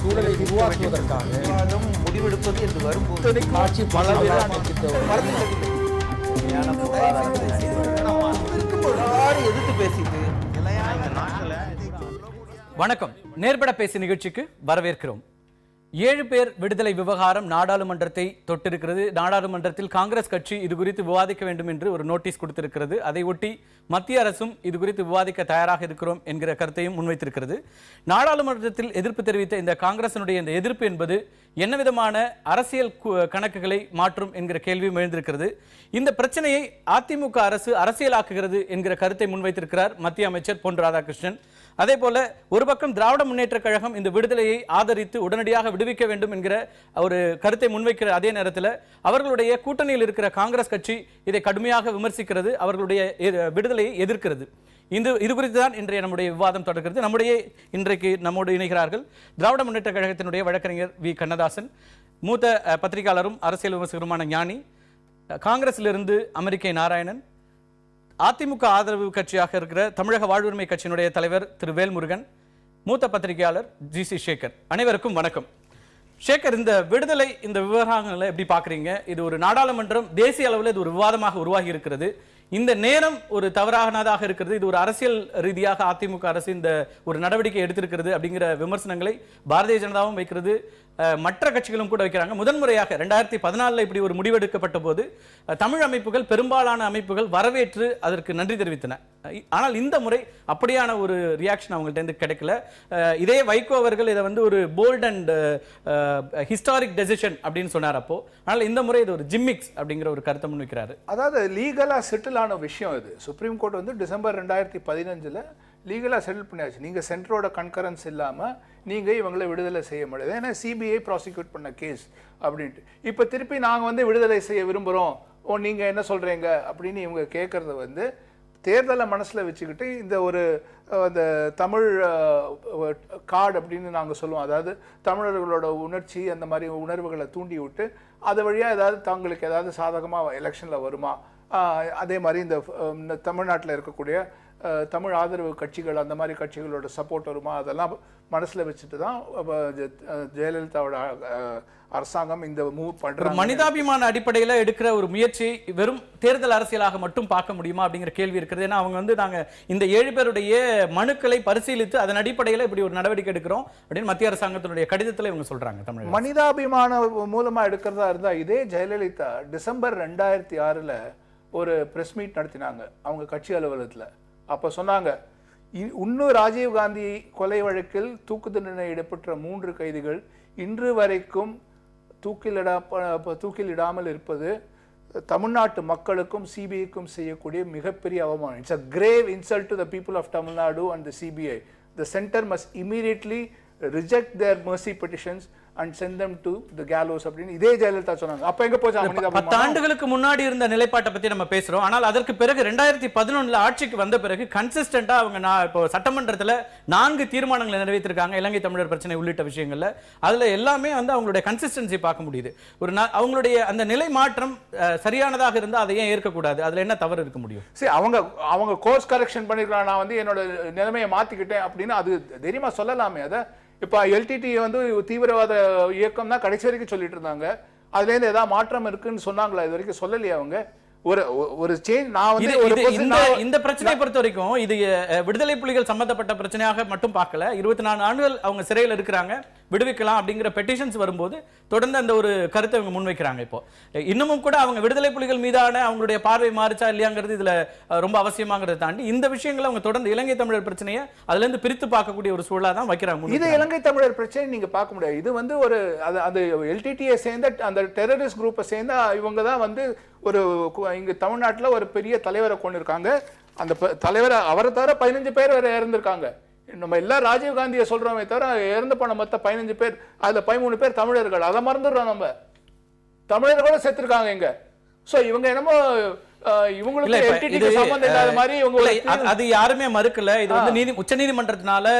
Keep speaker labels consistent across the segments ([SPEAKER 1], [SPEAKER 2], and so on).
[SPEAKER 1] சூழலை உருவாக்குவதற்காக
[SPEAKER 2] முடிவெடுப்பது என்று வரும்போது எதிர்த்து பேசிட்டு.
[SPEAKER 3] வணக்கம். நேர்பட பேசி நிகழ்ச்சிக்கு வரவேற்கிறோம். 7 பேர் விடுதலை விவகாரம் நாடாளுமன்றத்தை தொட்டிருக்கிறது. நாடாளுமன்றத்தில் காங்கிரஸ் கட்சி இது குறித்து விவாதிக்க வேண்டும் என்று ஒரு நோட்டீஸ் கொடுத்திருக்கிறது. அதை ஒட்டி மத்திய அரசும் இது குறித்து விவாதிக்க தயாராக இருக்கிறோம் என்கிற கருத்தையும் முன்வைத்திருக்கிறது. நாடாளுமன்றத்தில் எதிர்ப்பு தெரிவித்த இந்த காங்கிரசினுடைய இந்த எதிர்ப்பு என்பது என்ன விதமான அரசியல் கணக்குகளை மாற்றும் என்கிற கேள்வியும் எழுந்திருக்கிறது. இந்த பிரச்சனையை அதிமுக அரசு அரசியலாக்குகிறது என்கிற கருத்தை முன்வைத்திருக்கிறார் மத்திய அமைச்சர் பொன் ராதாகிருஷ்ணன். அதே போல ஒரு பக்கம் திராவிட முன்னேற்ற கழகம் இந்த விடுதலையை ஆதரித்து உடனடியாக விடுவிக்க வேண்டும் என்கிற ஒரு கருத்தை முன்வைக்கிற அதே நேரத்தில் அவர்களுடைய கூட்டணியில் இருக்கிற காங்கிரஸ் கட்சி இதை கடுமையாக விமர்சிக்கிறது, அவர்களுடைய விடுதலையை எதிர்க்கிறது. இது குறித்து தான் இன்றைய நம்முடைய விவாதம் தொடர்கிறது. இன்றைக்கு நம்மோடு இணைகிறார்கள் திராவிட முன்னேற்ற கழகத்தினுடைய வழக்கறிஞர் வி கண்ணதாசன், மூத்த பத்திரிகையாளரும் அரசியல் விமர்சகருமான ஞானி, காங்கிரசிலிருந்து அமெரிக்கை நாராயணன், அதிமுக ஆதரவு கட்சியாக இருக்கிற தமிழக வாழ்வுரிமை கட்சியினுடைய தலைவர் திரு வேல்முருகன், மூத்த பத்திரிகையாளர் ஜி.சி. சேகர். அனைவருக்கும் வணக்கம். சேகர், இந்த விடுதலை இந்த விவகாரங்களை எப்படி பார்க்குறீங்க? இது ஒரு நாடாளுமன்றம் தேசிய அளவில் இது ஒரு விவாதமாக உருவாகி இருக்கிறது. இந்த நேரம் ஒரு தவறானதாக இருக்கிறது. இது ஒரு அரசியல் ரீதியாக அதிமுக அரசு இந்த ஒரு நடவடிக்கை எடுத்திருக்கிறது அப்படிங்கிற விமர்சனங்களை பாரதிய ஜனதாவும் வைக்கிறது, மற்ற கட்சிகளும் கூட வைக்கிறாங்க. முதன்முறையாக 2014 இப்படி ஒரு முடிவெடுக்கப்பட்ட போது தமிழ் அமைப்புகள், பெரும்பாலான அமைப்புகள் வரவேற்று அதற்கு நன்றி தெரிவித்தன. ஆனால் இந்த முறை அப்படியான ஒரு ரியாக்ஷன் அவங்கள்ட்ட இருந்து கிடைக்கல. இதே வைகோ அவர்கள் இதை வந்து ஒரு போல்ட் அண்ட் ஹிஸ்டாரிக் டெசிஷன் அப்படின்னு சொன்னார் அப்போ. ஆனால் இந்த முறை இது ஒரு ஜிம்மிக்ஸ் அப்படிங்கிற ஒரு கருத்தை முன்வைக்கிறாரு.
[SPEAKER 4] அதாவது லீகலா செட்டில் ஆன விஷயம் இது. சுப்ரீம் கோர்ட் வந்து டிசம்பர் 2015 லீகலாக செட்டில் பண்ணியாச்சு. நீங்கள் சென்டரோட கன்கரன்ஸ் இல்லாமல் நீங்கள் இவங்களை விடுதலை செய்ய முடியாது. ஏன்னா சிபிஐ ப்ராசிக்யூட் பண்ண கேஸ் அப்படின்ட்டு. இப்போ திருப்பி நாங்கள் வந்து விடுதலை செய்ய விரும்புகிறோம், நீங்கள் என்ன சொல்கிறீங்க அப்படின்னு இவங்க கேட்குறத வந்து தேர்தலை மனசில் வச்சுக்கிட்டு இந்த ஒரு அந்த தமிழ் கார்டு அப்படின்னு நாங்கள் சொல்லுவோம். அதாவது தமிழர்களோட உணர்ச்சி அந்த மாதிரி உணர்வுகளை தூண்டி விட்டு அது வழியாக ஏதாவது தங்களுக்கு ஏதாவது சாதகமாக எலெக்ஷனில் வருமா, அதே மாதிரி இந்த தமிழ்நாட்டில் இருக்கக்கூடிய தமிழ் ஆதரவு கட்சிகள் அந்த மாதிரி கட்சிகளோட சப்போர்ட் வருமா, அதெல்லாம் மனசில் வச்சுட்டு தான் ஜெயலலிதாவோட அரசாங்கம் இந்த மூவ் பண்றாங்க.
[SPEAKER 3] மனிதாபிமான அடிப்படையில் எடுக்கிற ஒரு முயற்சி வெறும் தேர்தல் அரசியலாக மட்டும் பார்க்க முடியுமா அப்படிங்கிற கேள்வி இருக்கிறது. ஏன்னா அவங்க வந்து நாங்க இந்த 7 பேருடைய மனுக்களை பரிசீலித்து அதன் அடிப்படையில் இப்படி ஒரு நடவடிக்கை எடுக்கிறோம் அப்படின்னு மத்திய அரசாங்கத்தினுடைய கடிதத்தில் இவங்க சொல்றாங்க. தமிழ்
[SPEAKER 4] மனிதாபிமான மூலமா எடுக்கிறதா இருந்தா இதே ஜெயலலிதா டிசம்பர் 2006 ஒரு பிரஸ் மீட் நடத்தினாங்க அவங்க கட்சி அலுவலகத்தில். அப்போ சொன்னாங்க, இன்னும் ராஜீவ்காந்தி கொலை வழக்கில் தூக்கு தண்டனை இடப்பெற்ற 3 கைதிகள் இன்று வரைக்கும் தூக்கிலிடாமல் இருப்பது தமிழ்நாட்டு மக்களுக்கும் சிபிஐக்கும் செய்யக்கூடிய மிகப்பெரிய அவமானம். It's a grave insult to the people of Tamil Nadu and the CBI. The center must immediately reject their mercy petitions and send them to the gallows அப்படின்னு இதே ஜெயலலிதா சொன்னாங்க. அப்ப எங்க போச்சு?
[SPEAKER 3] 10 ஆண்டுகளுக்கு முன்னாடி இருந்த நிலைப்பாட்டை பத்தி நம்ம பேசுறோம். ஆனால் அதற்கு பிறகு 2011 ஆட்சிக்கு வந்த பிறகு கன்சிஸ்டன்டா அவங்க இப்போ சட்டமன்றத்தில் 4 தீர்மானங்களை நிறைவேற்றிருக்காங்க இலங்கை தமிழர் பிரச்சனை உள்ளிட்ட விஷயங்கள்ல. அதுல எல்லாமே வந்து அவங்களுடைய கன்சிஸ்டன்சி பார்க்க முடியுது. அவங்களுடைய அந்த நிலை மாற்றம் சரியானதாக இருந்தா அதை ஏன் ஏற்கக்கூடாது? அதுல என்ன தவறு இருக்க முடியும்?
[SPEAKER 4] சரி, அவங்க கோர்ஸ் கரெக்ஷன் பண்ணிருக்கலாம், நான் வந்து என்னோட நிலைமையை மாத்திக்கிட்டேன் அப்படின்னு அது தைரியமா சொல்லலாமே. அதை இப்போ எல்டிடி வந்து தீவிரவாத இயக்கம் தான் கடைசி வரைக்கும் சொல்லிட்டு இருந்தாங்க. அதுலேருந்து ஏதாவது மாற்றம் இருக்குன்னு சொன்னாங்களா? இது வரைக்கும் சொல்லலையே அவங்க. ஒரு சேஞ்ச். நான் வந்து
[SPEAKER 3] இந்த பிரச்சனையை பொறுத்த வரைக்கும் இது விடுதலை புலிகள் சம்பந்தப்பட்ட பிரச்சனையாக மட்டும் பார்க்கல. 24 ஆண்டுகள் அவங்க சிறையில் இருக்கிறாங்க, விடுவிக்கலாம் அப்படிங்கிற பெட்டிஷன்ஸ் வரும்போது தொடர்ந்து அந்த ஒரு கருத்தை அவங்க முன்வைக்கிறாங்க. இப்போ இன்னமும் கூட அவங்க விடுதலை புலிகள் மீதான அவங்களுடைய பார்வை மாறிச்சா இல்லையாங்கிறது இதுல ரொம்ப அவசியமாங்கிறத தாண்டி இந்த விஷயங்களை அவங்க தொடர்ந்து இலங்கை தமிழர் பிரச்சனையை அதுல இருந்து பிரித்து பார்க்கக்கூடிய ஒரு சூழலா தான் வைக்கிறாங்க.
[SPEAKER 4] இது இலங்கை தமிழர் பிரச்சனை நீங்க பார்க்க முடியாது. இது வந்து ஒரு அந்த எல்டிடியை சேர்ந்த அந்த டெரரிஸ்ட் குரூப்பை சேர்ந்த இவங்க தான் வந்து ஒரு இங்க தமிழ்நாட்டில் ஒரு பெரிய தலைவரை கொண்டு இருக்காங்க. அந்த தலைவரை அவரை தவிர 15 பேர் வேற இறந்திருக்காங்க. நம்ம எல்லாம் ராஜீவ்காந்தியை சொல்றோமே தவிர இறந்து போன மொத்த 15 பேர், அதுல 13 பேர் தமிழர்கள். அதை மறந்துடுறோம். நம்ம தமிழர்களோட செத்துருக்காங்க இங்க. ஸோ இவங்க என்னமோ இவங்களுக்கு என்டிட்டிக்கு சம்பந்தம் இல்லாத மாதிரி
[SPEAKER 3] அது யாருமே மறுக்கல. இது வந்து உச்சநீதிமன்றத்தினால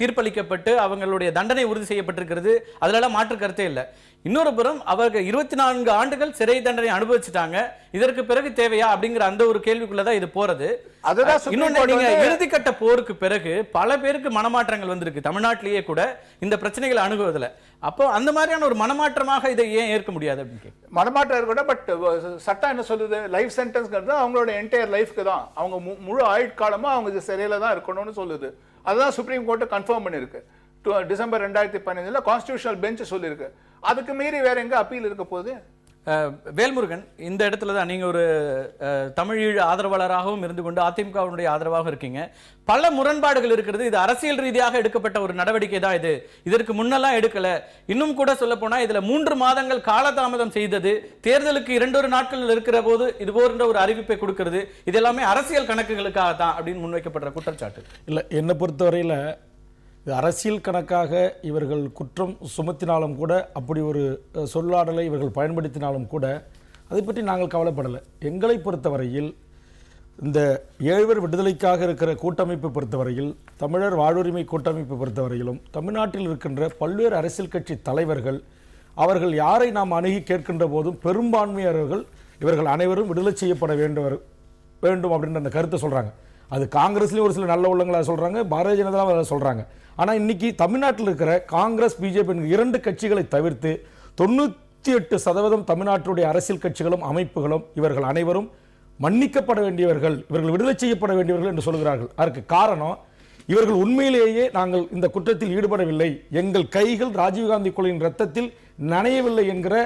[SPEAKER 3] தீர்ப்பளிக்கப்பட்டு அவங்களுடைய தண்டனை உறுதி செய்யப்பட்டிருக்கிறது. அதனால மாற்று கருத்தே இல்லை. இன்னொரு புறம் அவர்கள் 24 ஆண்டுகள் சிறை தண்டனை அனுபவிச்சுட்டாங்க. இதற்கு பிறகு தேவையா அப்படிங்கிற அந்த ஒரு கேள்விக்குள்ளதான் இது போறது. இறுதிக்கட்ட போருக்கு பிறகு பல பேருக்கு மனமாற்றங்கள் வந்திருக்கு தமிழ்நாட்டிலேயே கூட இந்த பிரச்சனைகளை அணுகுவதில். அப்போ அந்த மாதிரியான ஒரு மனமாற்றமாக இதை ஏன் ஏற்க முடியாது அப்படின்னு
[SPEAKER 4] மனமாற்றம் கூட. பட் சட்டம் என்ன சொல்லுது, லைஃப் சென்டென்ஸ்ங்கிறது அவங்களோட என்டையர் லைஃப்க்கு தான், அவங்க முழு ஆயுட்காலமா அவங்க சிறையில தான் இருக்கணும்னு சொல்லுது. அதுதான் சுப்ரீம் கோர்ட் கன்ஃபார்ம் பண்ணிருக்கு. டிசம்பர் 2015 கான்ஸ்டிடியூஷனல் பெஞ்ச் சொல்லியிருக்கு. அதுக்கு மீறி வேற எங்க அப்பீல் இருக்க போகுது?
[SPEAKER 3] வேல்முருகன், இந்த இடத்துல தான் நீங்க ஒரு தமிழீழ ஆதரவாளராகவும் இருந்து கொண்டு அதிமுகவுடைய ஆதரவாக இருக்கீங்க. பல முரண்பாடுகள் இருக்கிறது. இது அரசியல் ரீதியாக எடுக்கப்பட்ட ஒரு நடவடிக்கை தான். இதற்கு முன்னெல்லாம் எடுக்கல. இன்னும் கூட சொல்ல போனா இதுல 3 மாதங்கள் காலதாமதம் செய்தது, தேர்தலுக்கு 2 நாட்கள் இருக்கிற போது இது போன்ற ஒரு அறிவிப்பை கொடுக்கிறது, இது எல்லாமே அரசியல் கணக்குகளுக்காக தான் அப்படின்னு முன்வைக்கப்படுற குற்றச்சாட்டு.
[SPEAKER 1] இல்ல, என்னை பொறுத்தவரையில அரசியல் கணக்காக இவர்கள் குற்றம் சுமத்தினாலும் கூட, அப்படி ஒரு சொல்லாடலை இவர்கள் பயன்படுத்தினாலும் கூட அதை பற்றி நாங்கள் கவலைப்படலை. எங்களை பொறுத்தவரையில் இந்த 7 பேர் விடுதலைக்காக இருக்கிற கூட்டமைப்பை பொறுத்தவரையில், தமிழர் வாழ்வுரிமை கூட்டமைப்பை பொறுத்தவரையிலும், தமிழ்நாட்டில் இருக்கின்ற பல்வேறு அரசியல் கட்சி தலைவர்கள் அவர்கள் யாரை நாம் அணுகி கேட்கின்ற போதும் பெரும்பான்மையானவர்கள் இவர்கள் அனைவரும் விடுதலை செய்யப்பட வேண்டும் அப்படின்ற அந்த கருத்தை சொல்றாங்க. அது காங்கிரஸ்லேயும் ஒரு சில நல்ல உள்ளங்களாக சொல்றாங்க, பாரதிய ஜனதாவும் அதை சொல்றாங்க. ஆனால் இன்னைக்கு தமிழ்நாட்டில் இருக்கிற காங்கிரஸ், பிஜேபி 2 கட்சிகளை தவிர்த்து 98% தமிழ்நாட்டுடைய அரசியல் கட்சிகளும் அமைப்புகளும் இவர்கள் அனைவரும் மன்னிக்கப்பட வேண்டியவர்கள், இவர்கள் விடுதலை செய்யப்பட வேண்டியவர்கள் என்று சொல்கிறார்கள். அதற்கு காரணம், இவர்கள் உண்மையிலேயே நாங்கள் இந்த குற்றத்தில் ஈடுபடவில்லை, எங்கள் கைகள் ராஜீவ்காந்தி கொலையின் ரத்தத்தில் நனையவில்லை என்கிற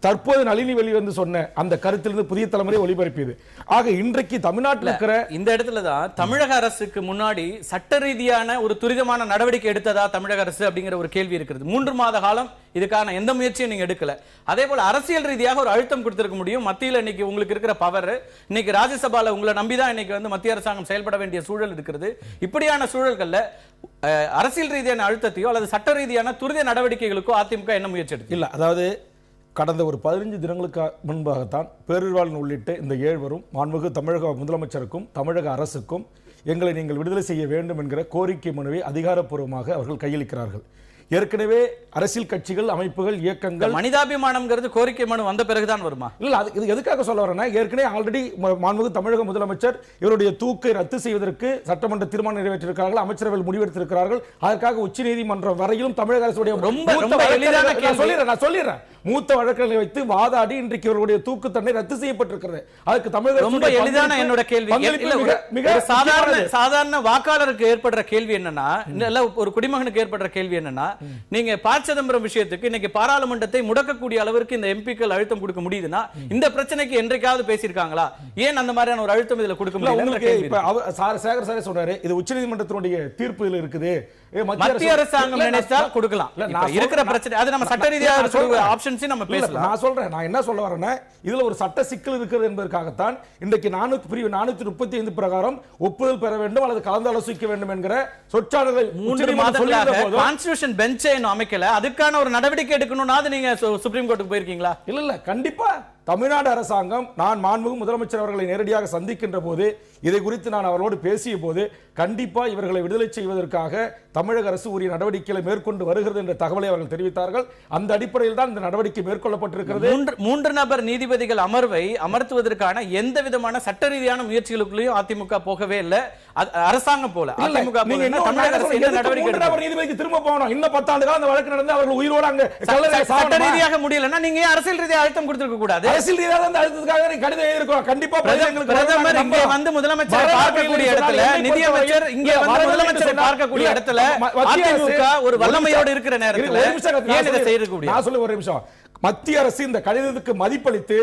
[SPEAKER 1] தற்போது நளினி வெளிவந்து சொன்ன அந்த கருத்திலிருந்து புதிய தலைமுறை ஒளிபரப்பியது. ஆக இன்றைக்கு தமிழ்நாட்டில் இருக்கிற
[SPEAKER 3] இந்த இடத்துல தான் தமிழக அரசுக்கு முன்னாடி சட்ட ரீதியான ஒரு துரிதமான நடவடிக்கை எடுத்ததா தமிழக அரசு அப்படிங்கிற ஒரு கேள்வி இருக்கிறது. 3 மாத காலம் இதுக்கான எந்த முயற்சியும் நீங்க எடுக்கல. அதே போல அரசியல் ரீதியாக ஒரு அழுத்தம் கொடுத்திருக்க முடியும். மத்தியில் இன்னைக்கு உங்களுக்கு இருக்கிற பவர், இன்னைக்கு ராஜ்யசபால உங்களை நம்பிதான் இன்னைக்கு வந்து மத்திய அரசாங்கம் செயல்பட வேண்டிய சூழல் இருக்கிறது. இப்படியான சூழல்கள்ல அரசியல் ரீதியான அழுத்தத்தையோ அல்லது சட்ட ரீதியான துரித நடவடிக்கைகளுக்கோ அதிமுக என்ன முயற்சி எடுத்து
[SPEAKER 1] இல்ல. அதாவது கடந்த ஒரு 15 தினங்களுக்கு முன்பாகத்தான் பேரறிவாளன் உள்ளிட்ட இந்த 7 பேரும் மாண்புமிகு தமிழக முதலமைச்சருக்கும் தமிழக அரசுக்கும் எங்களை நீங்கள் விடுதலை செய்ய வேண்டும் என்கிற கோரிக்கை மனுவை அதிகாரப்பூர்வமாக அவர்கள் கையளிக்கிறார்கள். ஏற்கனவே அரசியல் கட்சிகள், அமைப்புகள், இயக்கங்கள்
[SPEAKER 3] மனிதாபிமானம்ங்கிறது கோரிக்கை மனு வந்த பிறகுதான் வருமா?
[SPEAKER 1] இல்ல, அது இது எதுக்காக சொல்ல வரேன்னா, ஏற்கனவே ஆல்ரெடி மாண்புமிகு தமிழக முதலமைச்சர் இவருடைய தூக்கை ரத்து செய்வதற்கு சட்டமன்ற தீர்மானம் நிறைவேற்றிருக்கிறார்கள், அமைச்சரவையில் முடிவெடுத்திருக்கிறார்கள். அதற்காக உச்சநீதிமன்றம் வரையிலும் தமிழக அரசுடைய நான் சொல்லிடுறேன் மூத்த வழக்குகளை வைத்து வாதாடி இன்றைக்கு இவருடைய தூக்கு தண்டனை ரத்து செய்யப்பட்டிருக்கிறது. அதுக்கு தமிழக
[SPEAKER 3] ரொம்ப எளிதான என்னோட கேள்வி, சாதாரண வாக்காளருக்கு ஏற்படுற கேள்வி என்னன்னா, ஒரு குடிமகனுக்கு ஏற்படுற கேள்வி என்னன்னா, நீங்க ப. சிதம்பரம் விஷயத்துக்கு இன்னைக்கு பாராளுமன்றத்தை முடக்கக்கூடிய அளவிற்கு இந்த எம்பிக்கள் அழுத்தம் கொடுக்க முடியுதுன்னா, இந்த பிரச்சனைக்கு என்றைக்காவது பேசியிருக்காங்களா? ஏன் அந்த மாதிரியான ஒரு அழுத்தம் இதுல கொடுக்க முடியல?
[SPEAKER 1] சேகர் சாரே சொல்றாரு, இது உச்சநீதிமன்றத்தினுடைய தீர்ப்பு இருக்குது,
[SPEAKER 3] மத்திய அரசாங்கம் நினைத்தால் கொடுக்கலாம். இருக்கிற பிரச்சனை அது நம்ம சட்ட ரீதியாக ஆப்ஷன்ஸ் நம்ம பேசலாம்.
[SPEAKER 1] நான் சொல்றேன், நான் என்ன சொல்ல வரேன்னா, இதுல ஒரு சட்ட சிக்கல் இருக்கிறது என்பதற்காகத்தான் இன்றைக்கு 435 பிரகாரம் ஒப்புதல் பெற வேண்டும் அல்லது கலந்து ஆலோசிக்க வேண்டும் என்கிற சொற்சாடலை
[SPEAKER 3] 3 மாதங்களாக கான்ஸ்டிடியூஷன் பெஞ்சை அமைக்கல. அதுக்கான ஒரு நடவடிக்கை எடுக்கணும்னா நீங்க சுப்ரீம் கோர்ட்டுக்கு போயிருக்கீங்களா?
[SPEAKER 1] இல்ல, கண்டிப்பா தமிழ்நாடு அரசாங்கம், நான் மாண்புமிகு முதலமைச்சர் அவர்களை நேரடியாக சந்திக்கின்ற போது இதை குறித்து நான் அவர்களோடு பேசிய போது, கண்டிப்பா இவர்களை விடுதலை செய்வதற்காக தமிழக அரசு உரிய நடவடிக்கைகளை மேற்கொண்டு வருகிறது என்ற தகவலை அவர்கள் தெரிவித்தார்கள். அந்த அடிப்படையில் தான் இந்த நடவடிக்கை மேற்கொள்ளப்பட்டிருக்கிறது.
[SPEAKER 3] 3 நபர் நீதிபதிகள் அமர்வை அமர்த்துவதற்கான எந்த விதமான சட்ட ரீதியான முயற்சிகளுக்குள்ளேயும் அதிமுக போகவே இல்லை. அரசாங்கம் போல அதிமுக
[SPEAKER 1] நீதிபதிக்கு திரும்ப போகணும். இன்னும் 10 ஆண்டு காலம் அந்த வழக்கு நடந்து அவர்கள் உயிரோடு அங்க
[SPEAKER 3] சட்ட ரீதியாக முடியலன்னா நீங்க அரசியல் ரீதியாக அழுத்தம் கொடுத்திருக்க கூடாது.
[SPEAKER 1] அரசியல் ரீதியாக அந்த அழுத்தத்துக்காக கடிதம் எழுதியிருக்கோம். கண்டிப்பா
[SPEAKER 3] பிரதமர் இங்கே வந்து முதலமைச்சரை பார்க்கக்கூடிய இடத்துல, நிதியமைச்சர் இங்கே வந்து முதலமைச்சரை பார்க்கக்கூடிய இடத்துல அதிமுக ஒரு வல்லமையோடு இருக்கிற நேரத்தில் ஏன் இதை செய்யக்கூடிய?
[SPEAKER 1] நான் சொல்ல ஒரு நிமிஷம். மத்திய அரசு இந்த கடிதத்துக்கு மதிப்பளித்து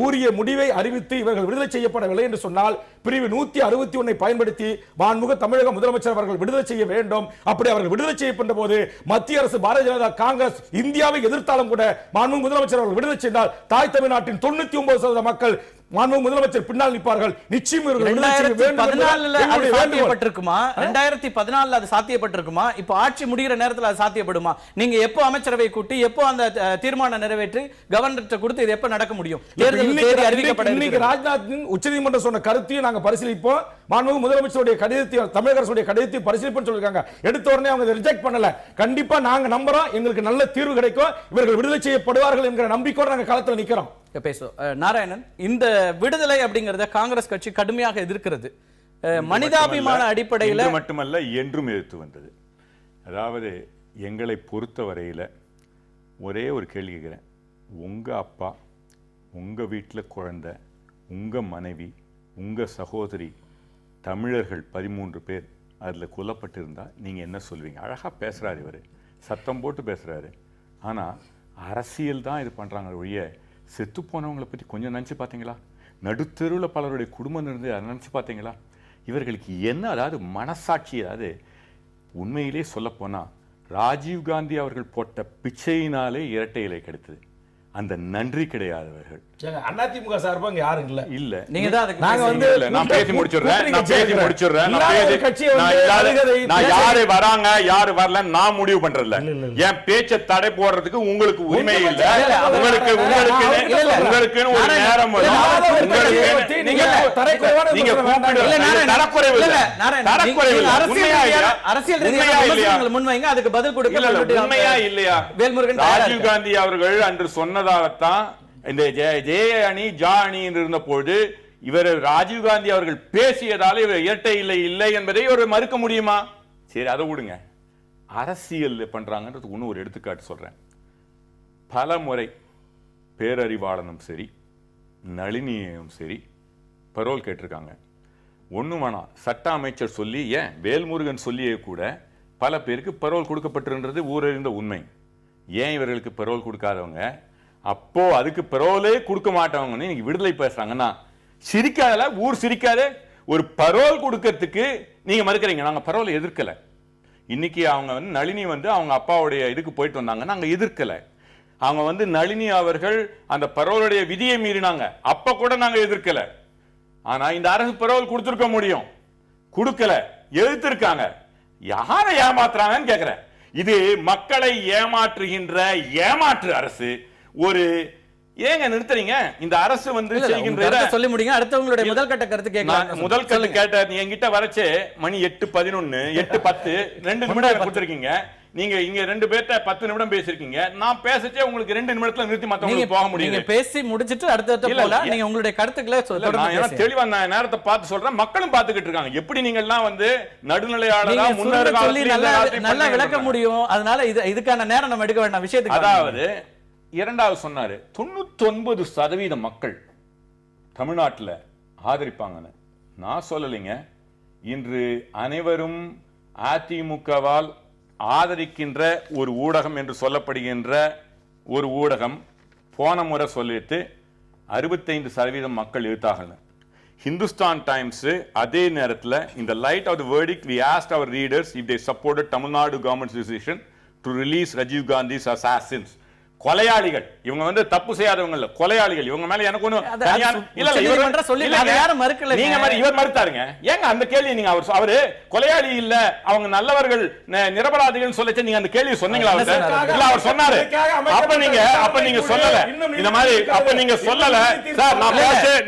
[SPEAKER 1] உரிய முடிவை அறிவித்து இவர்கள் விடுதலை செய்யப்படவில்லை என்று சொன்னால், பிரிவு 161 பயன்படுத்தி மாண்புமிகு தமிழக முதலமைச்சர் அவர்கள் விடுதலை செய்ய வேண்டும். அப்படி அவர்கள் விடுதலை செய்யப்பட்ட போது மத்திய அரசு, பாரதிய ஜனதா, காங்கிரஸ் இந்தியாவை எதிர்த்தாலும் கூட மாண்புமிகு முதலமைச்சர் அவர்கள் விடுதலை செய்தால் தாய் தமிழ்நாட்டின் 99% மக்கள் மாண்புமிகு முதலமைச்சர் பின்னால் நிற்பார்கள். நிச்சயம் இவர்கள் விடுதலை செய்ய வேண்டும் என்பது
[SPEAKER 3] 2014 அது
[SPEAKER 1] என்னுடைய வேண்டுகோள்.
[SPEAKER 3] சாத்தியப்பட்டிருக்குமா? 2014 அது சாத்தியப்பட்டிருக்குமா? இப்போ ஆட்சி முடிகிற நேரத்தில் அது சாத்தியப்படுமா? நீங்க எப்போ அமைச்சரவை கூட்டி எப்போ அந்த தீர்மானம் நிறைவேற்றி கவர்னர்கிட்ட கொடுத்து இது எப்போ நடக்க முடியும்? தேர்தல் தேதி அறிவிக்கப்பட
[SPEAKER 1] இன்னைக்கு ராஜ்நாத் உச்சநீதிமன்றம் சொன்ன கருத்தையும் நாங்க பரிசீலிப்போம். மாண்புமிகு முதலமைச்சருடைய கடிதத்தையும் தமிழக அரசுடைய கடிதத்தையும் பரிசீலிப்போம் சொல்லிருக்காங்க. எடுத்த உடனே அவங்க ரிஜெக்ட் பண்ணல. கண்டிப்பா நாங்க நம்புறோம் எங்களுக்கு நல்ல தீர்வு கிடைக்கும், இவர்கள் விடுதலை செய்யப்படுவார்கள் என்கிற நம்பிக்கையோட நாங்க களத்துல நிக்கிறோம்.
[SPEAKER 3] பேசுவோம். நாராயணன், இந்த விடுதலை அப்படிங்கறத காங்கிரஸ் கட்சி கடுமையாக எதிர்க்கிறது. மனிதாபிமான அடிப்படையில்
[SPEAKER 5] மட்டுமல்ல என்றும் எதிர்த்து வந்தது. அதாவது எங்களை பொறுத்தவரையில் ஒரே ஒரு கேள்வி கேட்கிறேன். உங்க அப்பா, உங்க வீட்டில் குழந்தை, உங்க மனைவி, உங்க சகோதரி தமிழர்கள் 13 பேர் அதில் கொல்லப்பட்டிருந்தா நீங்க என்ன சொல்வீங்க? அழகா பேசுறாரு இவர், சத்தம் போட்டு பேசுறாரு. ஆனா அரசியல் தான் இது பண்றாங்க ஒழிய செத்து போனவங்களை பற்றி கொஞ்சம் நினச்சி பார்த்தீங்களா? நடுத்தெருவில் பலருடைய குடும்பம் இருந்து அதை நினச்சி பார்த்தீங்களா? இவர்களுக்கு என்ன, அதாவது மனசாட்சி, அதாவது உண்மையிலே சொல்லப்போனால் ராஜீவ்காந்தி அவர்கள் போட்ட பிச்சையினாலே இரட்டை இலை கிடைத்தது. அந்த நன்றி கிடையாதவர்கள்.
[SPEAKER 1] அதிமுக சார்பா இங்க யாரும் இல்ல.
[SPEAKER 5] இல்ல
[SPEAKER 3] நீங்க தான் அதுக்கு
[SPEAKER 1] நாங்க வந்து
[SPEAKER 5] நான் பேசி முடிச்சிடுறேன்.
[SPEAKER 1] நான்
[SPEAKER 5] யாரு வராங்க யாரு வரல நான் முடிவு பண்றதில்ல. என் பேச்சை தடை போடுறதுக்கு உங்களுக்கு உரிமை இல்ல. உங்களுக்கு ஒரு நேரம் வரும். நீங்க உண்மையா இல்லையா? ராஜீவ்காந்தி அவர்கள் அன்று சொன்னதாகத்தான் இந்த ஜெய அணி ஜா அணி இருந்த போது இவர் ராஜீவ்காந்தி அவர்கள் பேசியதால இவர் இரட்டை இல்லை என்பதை ஒரு மறுக்க முடியுமா? சரி, அதை விடுங்க. அரசியல் பண்றாங்கன்றது ஒண்ணு ஒரு எடுத்துக்காட்டு சொல்றேன். பல முறை பேரறிவாளனும் சரி நளினியும் சரி பரோல் கேட்டிருக்காங்க. ஒண்ணும் வேணாம், சட்ட அமைச்சர் சொல்லி, ஏன் வேல்முருகன் சொல்லியே கூட பல பேருக்கு பரோல் கொடுக்கப்பட்டிருந்தது ஊரறிந்த உண்மை. ஏன் இவர்களுக்கு பரோல் கொடுக்காதவங்க, அப்போ அதுக்கு பரோலே கொடுக்க மாட்டவங்கன்னு இன்னைக்கு விடுதலை பேசுறாங்கன்னா சிரிக்காதல, ஊர் சிரிக்காதே. ஒரு பரோல் கொடுக்கறதுக்கு நீங்க மறுக்கிறீங்க. நாங்க பரோலை எதிர்க்கல. இன்னைக்கு அவங்க வந்து நளினி வந்து அவங்க அப்பாவுடைய இதுக்கு போயிட்டு வந்தாங்க, நாங்க எதிர்க்கல. அவங்க வந்து நளினி அவர்கள் அந்த பரோலுடைய விதியை மீறினாங்க, அப்ப கூட நாங்க எதிர்க்கல. ஆனா இந்த அரசு பரோல் கொடுத்திருக்க முடியும், கொடுக்கல, எதிர்த்திருக்காங்க. யாரை ஏமாத்துறாங்கன்னு கேக்குறேன். இது மக்களை ஏமாற்றுகின்ற ஏமாற்று அரசு. ஒரு ஏங்க நிறுத்துறீங்க? இந்த அரசு வந்து செய்கின்ற
[SPEAKER 3] சொல்லி முடியுங்க. அடுத்தவங்களுடைய முதல் கட்ட கருத்து கேட்கலாம்.
[SPEAKER 5] முதல் கட்ட கேட்ட என்கிட்ட வரச்சே மணி 8:11 8:10 2 நிமிடம் கொடுத்திருக்கீங்க. நீங்க இங்க 2 பேர்ட்ட 10 நிமிடம் பேசிருக்கீங்க. நான் பேசச்சே உங்களுக்கு 2 நிமிடத்துல நிறுத்தி மத்தவங்களுக்கு போக முடியும். நீங்க
[SPEAKER 3] பேசி முடிச்சிட்டு அடுத்த போல நீங்க உங்களுடைய கருத்துக்களை
[SPEAKER 5] நான் தெளிவா நான் நேரத்தை பார்த்து சொல்றேன். மக்களும் பார்த்துக்கிட்டு இருக்காங்க. எப்படி நீங்க எல்லாம் வந்து நடுநிலையாளரா முன்னேற
[SPEAKER 3] நல்லா விளக்க முடியும். அதனால இதுக்கான நேரம் நம்ம எடுக்க வேண்டாம் விஷயத்துக்கு.
[SPEAKER 5] அதாவது இரண்டாவது சொன்னாரு 99% மக்கள் தமிழ்நாட்டில் ஆதரிப்பாங்கன்னு. நான் சொல்லலைங்க. இன்று அனைவரும் அதிமுகவால் ஆதரிக்கின்ற ஒரு ஊடகம் என்று சொல்லப்படுகின்ற ஒரு ஊடகம் போன முறை சொல்லிட்டு 65% மக்கள் எழுத்தாகல. Hindustan Times அதே நேரத்தில் இந்த light of the verdict we asked our readers if they supported Tamil Nadu government's decision to release Rajiv Gandhi's assassins. கொலையாளிகள் இவங்க வந்து தப்பு செய்யாதவங்க இல்ல, கொலையாளிகள். இவங்க மேல எனக்கு ஒண்ணு இவர் மறுத்தாருங்க. ஏங்க அந்த கேள்வி நீங்க அவரு கொலையாளி இல்ல அவங்க நல்லவர்கள் நிரபராதிகள் சொல்லிச்சு, நீங்க அந்த கேள்வி சொன்னீங்களா? இல்ல அவர் சொன்னாரு. அப்ப நீங்க சொல்லல இந்த மாதிரி. அப்ப நீங்க சொல்லல சார். நான்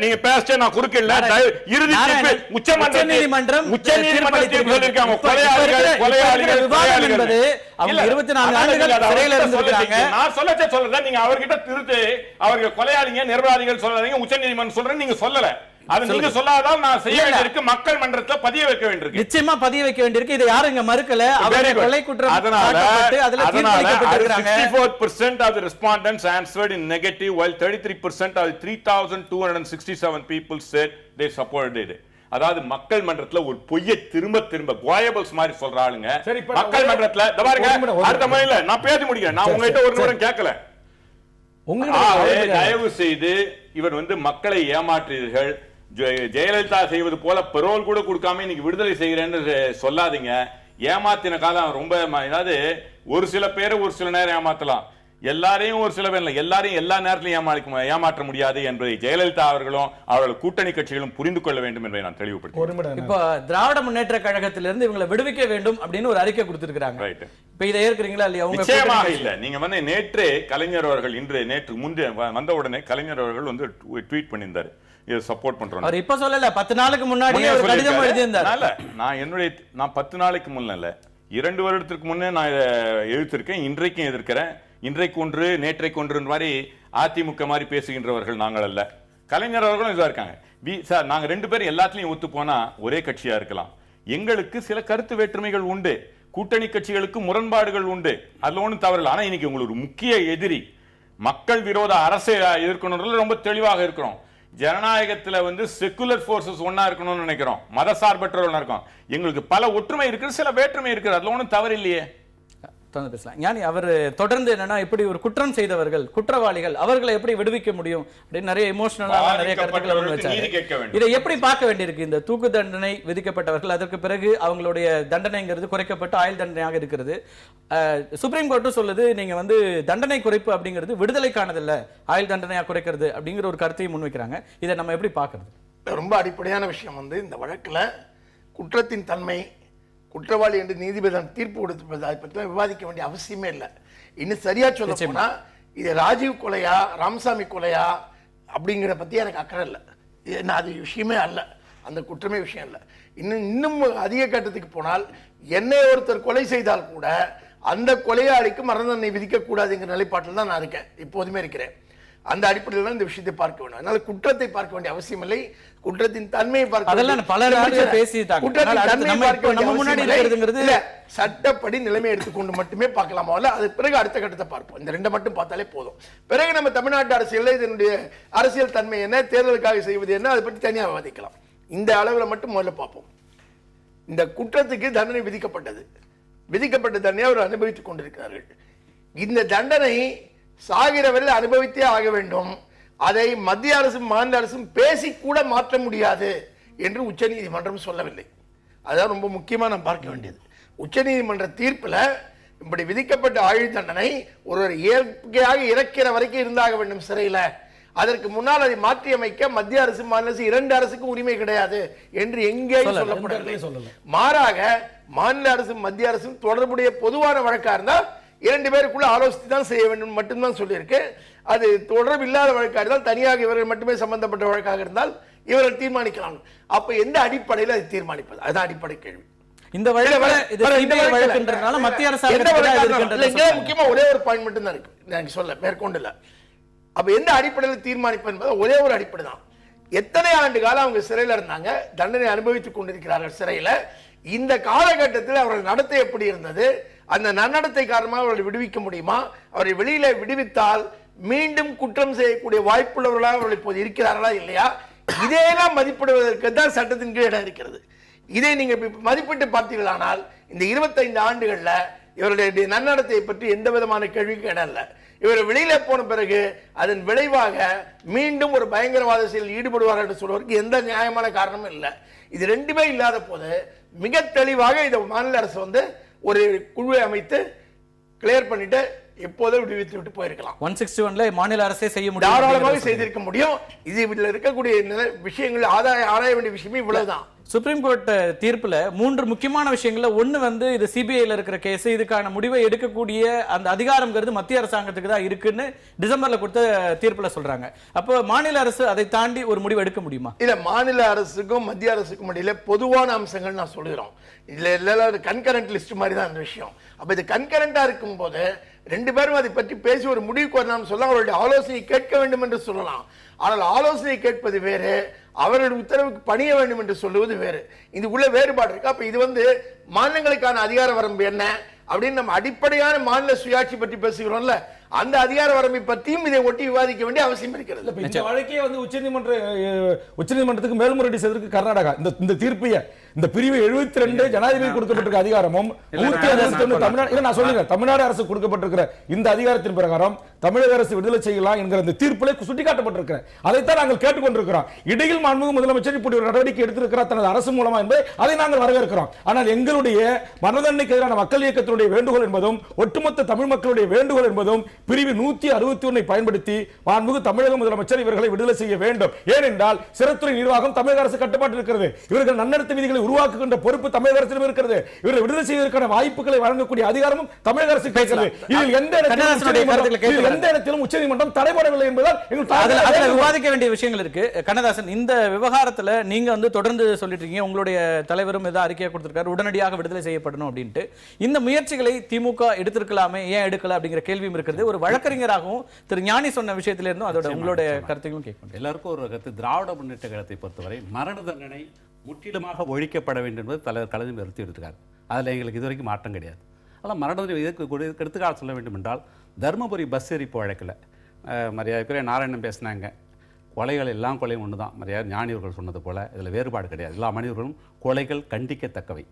[SPEAKER 5] நீங்க பேச நான் குறுக்கல. இறுதி தீர்ப்பு உச்சநீதிமன்றம் சொல்லிருக்காங்க கொலையாளிகள் என்பது அவங்க 24 ஆண்டுகள் சிறையில் இருந்திருக்காங்க. நான் சொல்றேன், நீங்க அவர்கிட்ட திருத்து அவர்கள் கொலையாளிங்க நிரபராதிகள் சொல்லாதீங்க உச்சநீதிமன்றம் சொல்றேன் நீங்க சொல்லல. அது நீங்க சொல்லாததால் நான் செய்ய வேண்டியிருக்கு, மக்கள் மன்றத்துல பதிய வைக்க வேண்டியிருக்கு.
[SPEAKER 3] நிச்சயமா பதிய வைக்க வேண்டியிருக்கு. இதை யாரும் இங்க மறுக்கல. அவரே கொலை குற்றம்
[SPEAKER 5] அதனால 64% of the respondents answered in negative while 33% of the 3267 people said they supported it. அதாவது மக்கள் மன்றத்துல ஒரு பொய்யை திரும்ப கோயபிள்ஸ் மாதிரி சொல்ற ஆளுங்க மக்கள் மன்றத்துல அடுத்த முறையில நான் பேசி முடிக்கிறேன். நான் உங்ககிட்ட ஒரு நிமிடம் கேட்கல. தயவு செய்து இவர் வந்து மக்களை ஏமாற்றுவீர்கள். ஜெயலலிதா செய்வது போல பரோல் கூட கொடுக்காம இன்னைக்கு விடுதலை செய்கிறேன்னு சொல்லாதீங்க. ஏமாத்தின காலம் ரொம்ப. அதாவது ஒரு சில பேரை ஒரு சில நேரம் ஏமாத்தலாம். எல்லாரையும் ஒரு சில பேர் இல்லை, எல்லாரையும் எல்லா நேரத்திலும் ஏமாற்ற முடியாது என்பதை ஜெயலலிதா அவர்களும் அவர்கள் கூட்டணி கட்சிகளும் புரிந்து கொள்ள வேண்டும் என்பதை நான் தெளிவுபடுத்துகிறேன்.
[SPEAKER 3] இப்போ திராவிட முன்னேற்ற கழகத்திலிருந்து இவங்களை விடுவிக்க வேண்டும் அப்படின்னு ஒரு அறிக்கை கொடுத்திருக்காங்க. இப்ப இதை ஏற்கிறீங்களா இல்லையா?
[SPEAKER 5] நிச்சயமாக இல்ல. நீங்க வந்து நேற்று கலைஞர் அவர்கள் நேற்று முந்தைய வந்த உடனே கலைஞர் அவர்கள் வந்து ட்வீட் பண்ணியிருந்தாரு, இதை சப்போர்ட் பண்றோம்.
[SPEAKER 3] அவர் இப்ப சொல்லல, 10 நாளுக்கு முன்னாடி ஒரு கடிதம் எழுதியிருந்தார்.
[SPEAKER 5] நான் 10 நாளைக்கு முன்னல 2 வருடத்திற்கு முன்னே நான் இதை எழுத்திருக்கேன், இன்றைக்கும் எதிர்க்கிறேன். இன்றைக்கு ஒன்று நேற்றைக்கு ஒன்று மாதிரி அதிமுக மாதிரி பேசுகின்றவர்கள் நாங்கள் அல்ல. கலைஞர் அவர்களும் இதா இருக்காங்க. சார், நாங்க 2 பேரும் எல்லாத்துலயும் ஒத்து போனா ஒரே கட்சியா இருக்கலாம். எங்களுக்கு சில கருத்து வேற்றுமைகள் உண்டு, கூட்டணி கட்சிகளுக்கு முரண்பாடுகள் உண்டு, அதுல ஒன்றும் தவறில்லை. ஆனா இன்னைக்கு உங்களுக்கு ஒரு முக்கிய எதிரி மக்கள் விரோத அரசை எதிர்க்கணும்ல ரொம்ப தெளிவாக இருக்கிறோம். ஜனநாயகத்துல வந்து செக்குலர் போர்சஸ் ஒன்னா இருக்கணும்னு நினைக்கிறோம், மத சார்பற்றவர்கள் இருக்கும். எங்களுக்கு பல ஒற்றுமை இருக்கு, சில வேற்றுமை இருக்கு, அதுல ஒன்றும் தவறு இல்லையே.
[SPEAKER 3] பேசலாம். ஞானி அவர் தொடர்ந்து என்னன்னா, இப்படி ஒரு குற்றம் செய்தவர்கள், குற்றவாளிகள், அவர்களை எப்படி விடுவிக்க முடியும் அப்படின்னு நிறைய எமோஷனலா நிறைய கருத்துக்களை முன்வச்சாரு. இதை எப்படி பார்க்க வேண்டியிருக்கு? இந்த தூக்கு தண்டனை விதிக்கப்பட்டவர்கள் அதற்கு பிறகு அவங்களுடைய தண்டனைங்கிறது குறைக்கப்பட்டு ஆயுள் தண்டனையாக இருக்கிறது. சுப்ரீம் கோர்ட்டும் சொல்லுது, நீங்க வந்து தண்டனை குறைப்பு அப்படிங்கிறது விடுதலைக்கானதில்ல, ஆயுள் தண்டனையா குறைக்கிறது அப்படிங்கிற ஒரு கருத்தையும் முன்வைக்கிறாங்க. இதை நம்ம எப்படி பார்க்கறது?
[SPEAKER 6] ரொம்ப அடிப்படையான விஷயம் வந்து இந்த வழக்குல குற்றத்தின் தன்மை, குற்றவாளி என்று நீதிபதி தீர்ப்பு கொடுத்திருப்பது, அதை பற்றி விவாதிக்க வேண்டிய அவசியமே இல்லை. இன்னும் சரியா சொல்ல போனா இது ராஜீவ் கொலையா ராமசாமி கொலையா அப்படிங்கிற பத்தி எனக்கு அக்கறை இல்லை. என்ன அது விஷயமே அல்ல, அந்த குற்றமே விஷயம் இல்லை. இன்னும் அதிக கட்டத்துக்கு போனால் என்னை ஒருத்தர் கொலை செய்தால் கூட அந்த கொலையாளிக்கு மரண தண்டனை விதிக்க கூடாதுங்கிற நிலைப்பாட்டில் தான் நான் இருக்கேன், இப்போதுமே இருக்கிறேன். அந்த அடிப்படையில் தான் இந்த விஷயத்தை பார்க்க வேண்டும். அதனால குற்றத்தை பார்க்க வேண்டிய அவசியம் இல்லை, குற்றத்தின் தன்மையை பார்க்க சட்டப்படி நிலைமை எடுத்துக்கொண்டு மட்டுமே பார்க்கலாமா, அது பிறகு அடுத்த கட்டத்தை பார்ப்போம். இந்த 2 மட்டும் பார்த்தாலே போதும். பிறகு நம்ம தமிழ்நாட்டு அரசியல் இதனுடைய அரசியல் தன்மை என்ன, தேர்தலுக்காக செய்வது என்ன, அதை பற்றி தனியாக விவாதிக்கலாம். இந்த அளவில் மட்டும் முதல்ல பார்ப்போம். இந்த குற்றத்துக்கு தண்டனை விதிக்கப்பட்ட தண்டனை அவர் அனுபவித்துக் கொண்டிருக்கிறார்கள். இந்த தண்டனை சாகிற வரை அனுபவித்தே ஆக வேண்டும். அதை மத்திய அரசும் மாநில அரசும் பேசி கூட மாற்ற முடியாது என்று உச்சநீதிமன்றம் சொல்லவில்லை. அதான் ரொம்ப முக்கியமா நாம் பார்க்க வேண்டியது. உச்சநீதிமன்ற தீர்ப்புல இப்படி விதிக்கப்பட்ட ஆயுள் தண்டனை ஒருவர் இயற்கையாக இறக்கிற வரைக்கும் இருந்தாக வேண்டும் சிறையில, அதற்கு முன்னால் அதை மாற்றி அமைக்க மத்திய அரசு மாநில அரசு 2 அரசுக்கும் உரிமை கிடையாது என்று எங்கேயும் சொல்லப்படவில்லை. மாறாக மாநில அரசும் மத்திய அரசும் தொடர்புடைய பொதுவான வழக்கா இருந்தா 2 பேருக்குள்ள ஆலோசித்து தான் செய்ய வேண்டும் மட்டும்தான் சொல்லியிருக்கு. அது தொடர்பு இல்லாத வழக்காக இருந்தால், தனியாக இவர்கள் மட்டுமே சம்பந்தப்பட்ட வழக்காக இருந்தால் இவர்கள் தீர்மானிக்கலாம். அப்ப எந்த அடிப்படையில் அதை தீர்மானிப்பது, அதுதான் அடிப்படை கேள்வி.
[SPEAKER 3] இந்த வழக்குன்றதுனால மத்திய அரசு
[SPEAKER 6] முக்கியமா ஒரே ஒரு பாயிண்ட் மட்டும் தான் இருக்கு, சொல்ல மேற்கொண்டு இல்ல. அப்ப எந்த அடிப்படையில் தீர்மானிப்பது என்பது ஒரே ஒரு அடிப்படை தான். எத்தனை ஆண்டு காலம் அவங்க சிறையில் இருந்தாங்க, தண்டனை அனுபவித்துக் கொண்டிருக்கிறார்கள் சிறையில. இந்த காலகட்டத்தில் அவர்கள் நடத்தை எப்படி இருந்தது, அந்த நன்னடத்தை காரணமாக அவர்களை விடுவிக்க முடியுமா, அவரை வெளியில விடுவித்தால் மீண்டும் குற்றம் செய்யக்கூடிய வாய்ப்புள்ளவர்களாக அவர்கள் இப்போது இருக்கிறார்களா இல்லையா, இதையெல்லாம் மதிப்பிடுவதற்கு தான் சட்டத்தின் கீழ் இடம் இருக்கிறது. இதை நீங்க மதிப்பிட்டு பார்த்தீர்களானால் இந்த 25 ஆண்டுகள்ல இவருடைய நன்னடத்தை பற்றி எந்த விதமான கேள்விக்கும் இடம் இல்லை. இவர் வெளியில போன பிறகு அதன் விளைவாக மீண்டும் ஒரு பயங்கரவாத செயலில் ஈடுபடுவார் என்று சொல்வதற்கு எந்த நியாயமான காரணமும் இல்லை. இது 2மே இல்லாத போது மிக தெளிவாக இந்த மாநில அரசு வந்து ஒரு குழுவை அமைத்து கிளியர் பண்ணிட்டு எப்போதும் விடுவித்து விட்டு போயிருக்கலாம்.
[SPEAKER 3] 161ல மாநில அரசே செய்ய முடியும்,
[SPEAKER 6] தாராளமாக செய்திருக்க முடியும். இது இதுல இருக்கக்கூடிய விஷயங்கள் ஆராய வேண்டிய விஷயமே இவ்வளவுதான்.
[SPEAKER 3] சுப்ரீம் கோர்ட் தீர்ப்புல 3 முக்கியமான விஷயங்கள்ல ஒண்ணு வந்து இது சிபிஐல இருக்கிற கேஸ், இதுக்கான முடிவை எடுக்கக்கூடிய அந்த அதிகாரம்ங்கிறது மத்திய அரசாங்கத்துக்கு தான் இருக்குன்னு டிசம்பர்ல கொடுத்த தீர்ப்புல சொல்றாங்க. அப்போ மாநில அரசு அதை தாண்டி ஒரு முடிவு எடுக்க முடியுமா?
[SPEAKER 6] இல்ல, மாநில அரசுக்கும் மத்திய அரசுக்கும் இடையில பொதுவான அம்சங்கள் நான் சொல்லுகிறோம். இதுல கன்கரண்ட் லிஸ்ட் மாதிரி தான் இந்த விஷயம். அப்ப இது கன்கரண்டா இருக்கும் போது 2 பேரும் அதை பற்றி பேசி ஒரு முடிவுக்கு வரலாம் சொல்லலாம், அவருடைய ஆலோசனை கேட்க வேண்டும் என்று சொல்லலாம். ஆனால் ஆலோசனை கேட்பது வேறு, அவர்களுடைய உத்தரவுக்கு பணிய வேண்டும் என்று சொல்லுவது வேறு. இதுக்குள்ள வேறுபாடு இருக்கு. அப்ப இது வந்து மாநிலங்களுக்கான அதிகார வரம்பு என்ன அப்படின்னு நம்ம அடிப்படையான மாநில சுயாட்சி பற்றி பேசுகிறோம்ல, அந்த அதிகார வரம்பை பற்றியும் இதை ஒட்டி விவாதிக்க வேண்டிய அவசியம் இருக்கிறது.
[SPEAKER 1] இந்த வழக்கே வந்து உச்சநீதிமன்றத்துக்கு மேல்முறையீடு செய்வதற்கு கர்நாடகா இந்த தீர்ப்பையை இந்த பிரிவு 72 ஜனாதிபதி கொடுக்கப்பட்டிருக்க அதிகாரமும் 161 தமிழ்நாடு நான் சொல்லுங்க தமிழ்நாடு அரசு கொடுக்கப்பட்டிருக்கிற இந்த அதிகாரத்தின் பிரகாரம் தமிழக அரசு விடுதலை செய்யலாம் என்கிற இந்த தீர்ப்பிலே சுட்டிக்காட்டப்பட்டிருக்கிற அதைத்தான் நாங்கள் கேட்டுக்கொண்டிருக்கிறோம். இடையில் மாண்புமிகு முதலமைச்சர் இப்படி ஒரு நடவடிக்கை எடுத்திருக்கிறார் தனது அரசு மூலமா என்பதை அதை நாங்கள் வரவேற்கிறோம். ஆனால் எங்களுடைய மரணதண்டனைக்கு எதிரான மக்கள் இயக்கத்தினுடைய வேண்டுகோள் என்பதும் ஒட்டுமொத்த தமிழ் மக்களுடைய வேண்டுகோள் என்பதும் பிரிவு 161 பயன்படுத்தி மாண்புமிகு தமிழக முதலமைச்சர் இவர்களை விடுதலை செய்ய வேண்டும். ஏனென்றால் சிறைத்துறை நிர்வாகம் தமிழக அரசு கட்டுப்பாட்டில் இருக்கிறது. இவர்கள் நன்னடத்தை விதிகளை உருவாக்குகின்ற பொறுப்பு தமிழக அரசிடம் இருக்கிறது. இவர்களை விடுதலை செய்வதற்கான வாய்ப்புகளை வழங்கக்கூடிய அதிகாரமும் தமிழக அரசு இருக்கிறது. இதில் எந்த இடத்திலும் உச்சநீதிமன்றம் தடைபடவில்லை என்பதால்
[SPEAKER 3] விவாதிக்க வேண்டிய விஷயங்கள் இருக்கு. கண்ணதாசன், இந்த விவகாரத்துல நீங்க வந்து தொடர்ந்து சொல்லிட்டு இருக்கீங்க, உங்களுடைய தலைவரும் ஏதாவது அறிக்கையை கொடுத்திருக்காரு உடனடியாக விடுதலை செய்யப்படணும் அப்படின்ட்டு. இந்த முயற்சிகளை திமுக எடுத்திருக்கலாமே, ஏன் எடுக்கல அப்படிங்கிற கேள்வியும் இருக்கிறது. ஒரு வழக்கறிஞராகவும் திரு ஞானி சொன்ன விஷயத்தில இருந்தும் அதோட உங்களுடைய கருத்தையும் கேட்கணும்.
[SPEAKER 7] எல்லாருக்கும் ஒரு கருத்து, திராவிட முன்னேற்ற கழகத்தை பொறுத்தவரை மரண தண்டனை முற்றிலுமாக ஒழிக்கப்பட வேண்டும் என்பது தலைவர் கலைஞர் நிறுத்தி எடுத்துக்காரு. அதில் எங்களுக்கு இதுவரைக்கும் மாற்றம் கிடையாது. ஆனால் மரண தண்டனை எடுத்துக்காக சொல்ல வேண்டும் என்றால், தருமபுரி பஸ் எரிப்பு வழக்கில் மரியாதைக்குரிய நாராயணன் பேசினாங்க, கொலைகள் எல்லாம் கொலையும் ஒன்று தான். மரியாதை ஞானியவர்கள் சொன்னது போல் இதில் வேறுபாடு கிடையாது. எல்லா மனிதர்களும் கொலைகள் கண்டிக்கத்தக்கவை.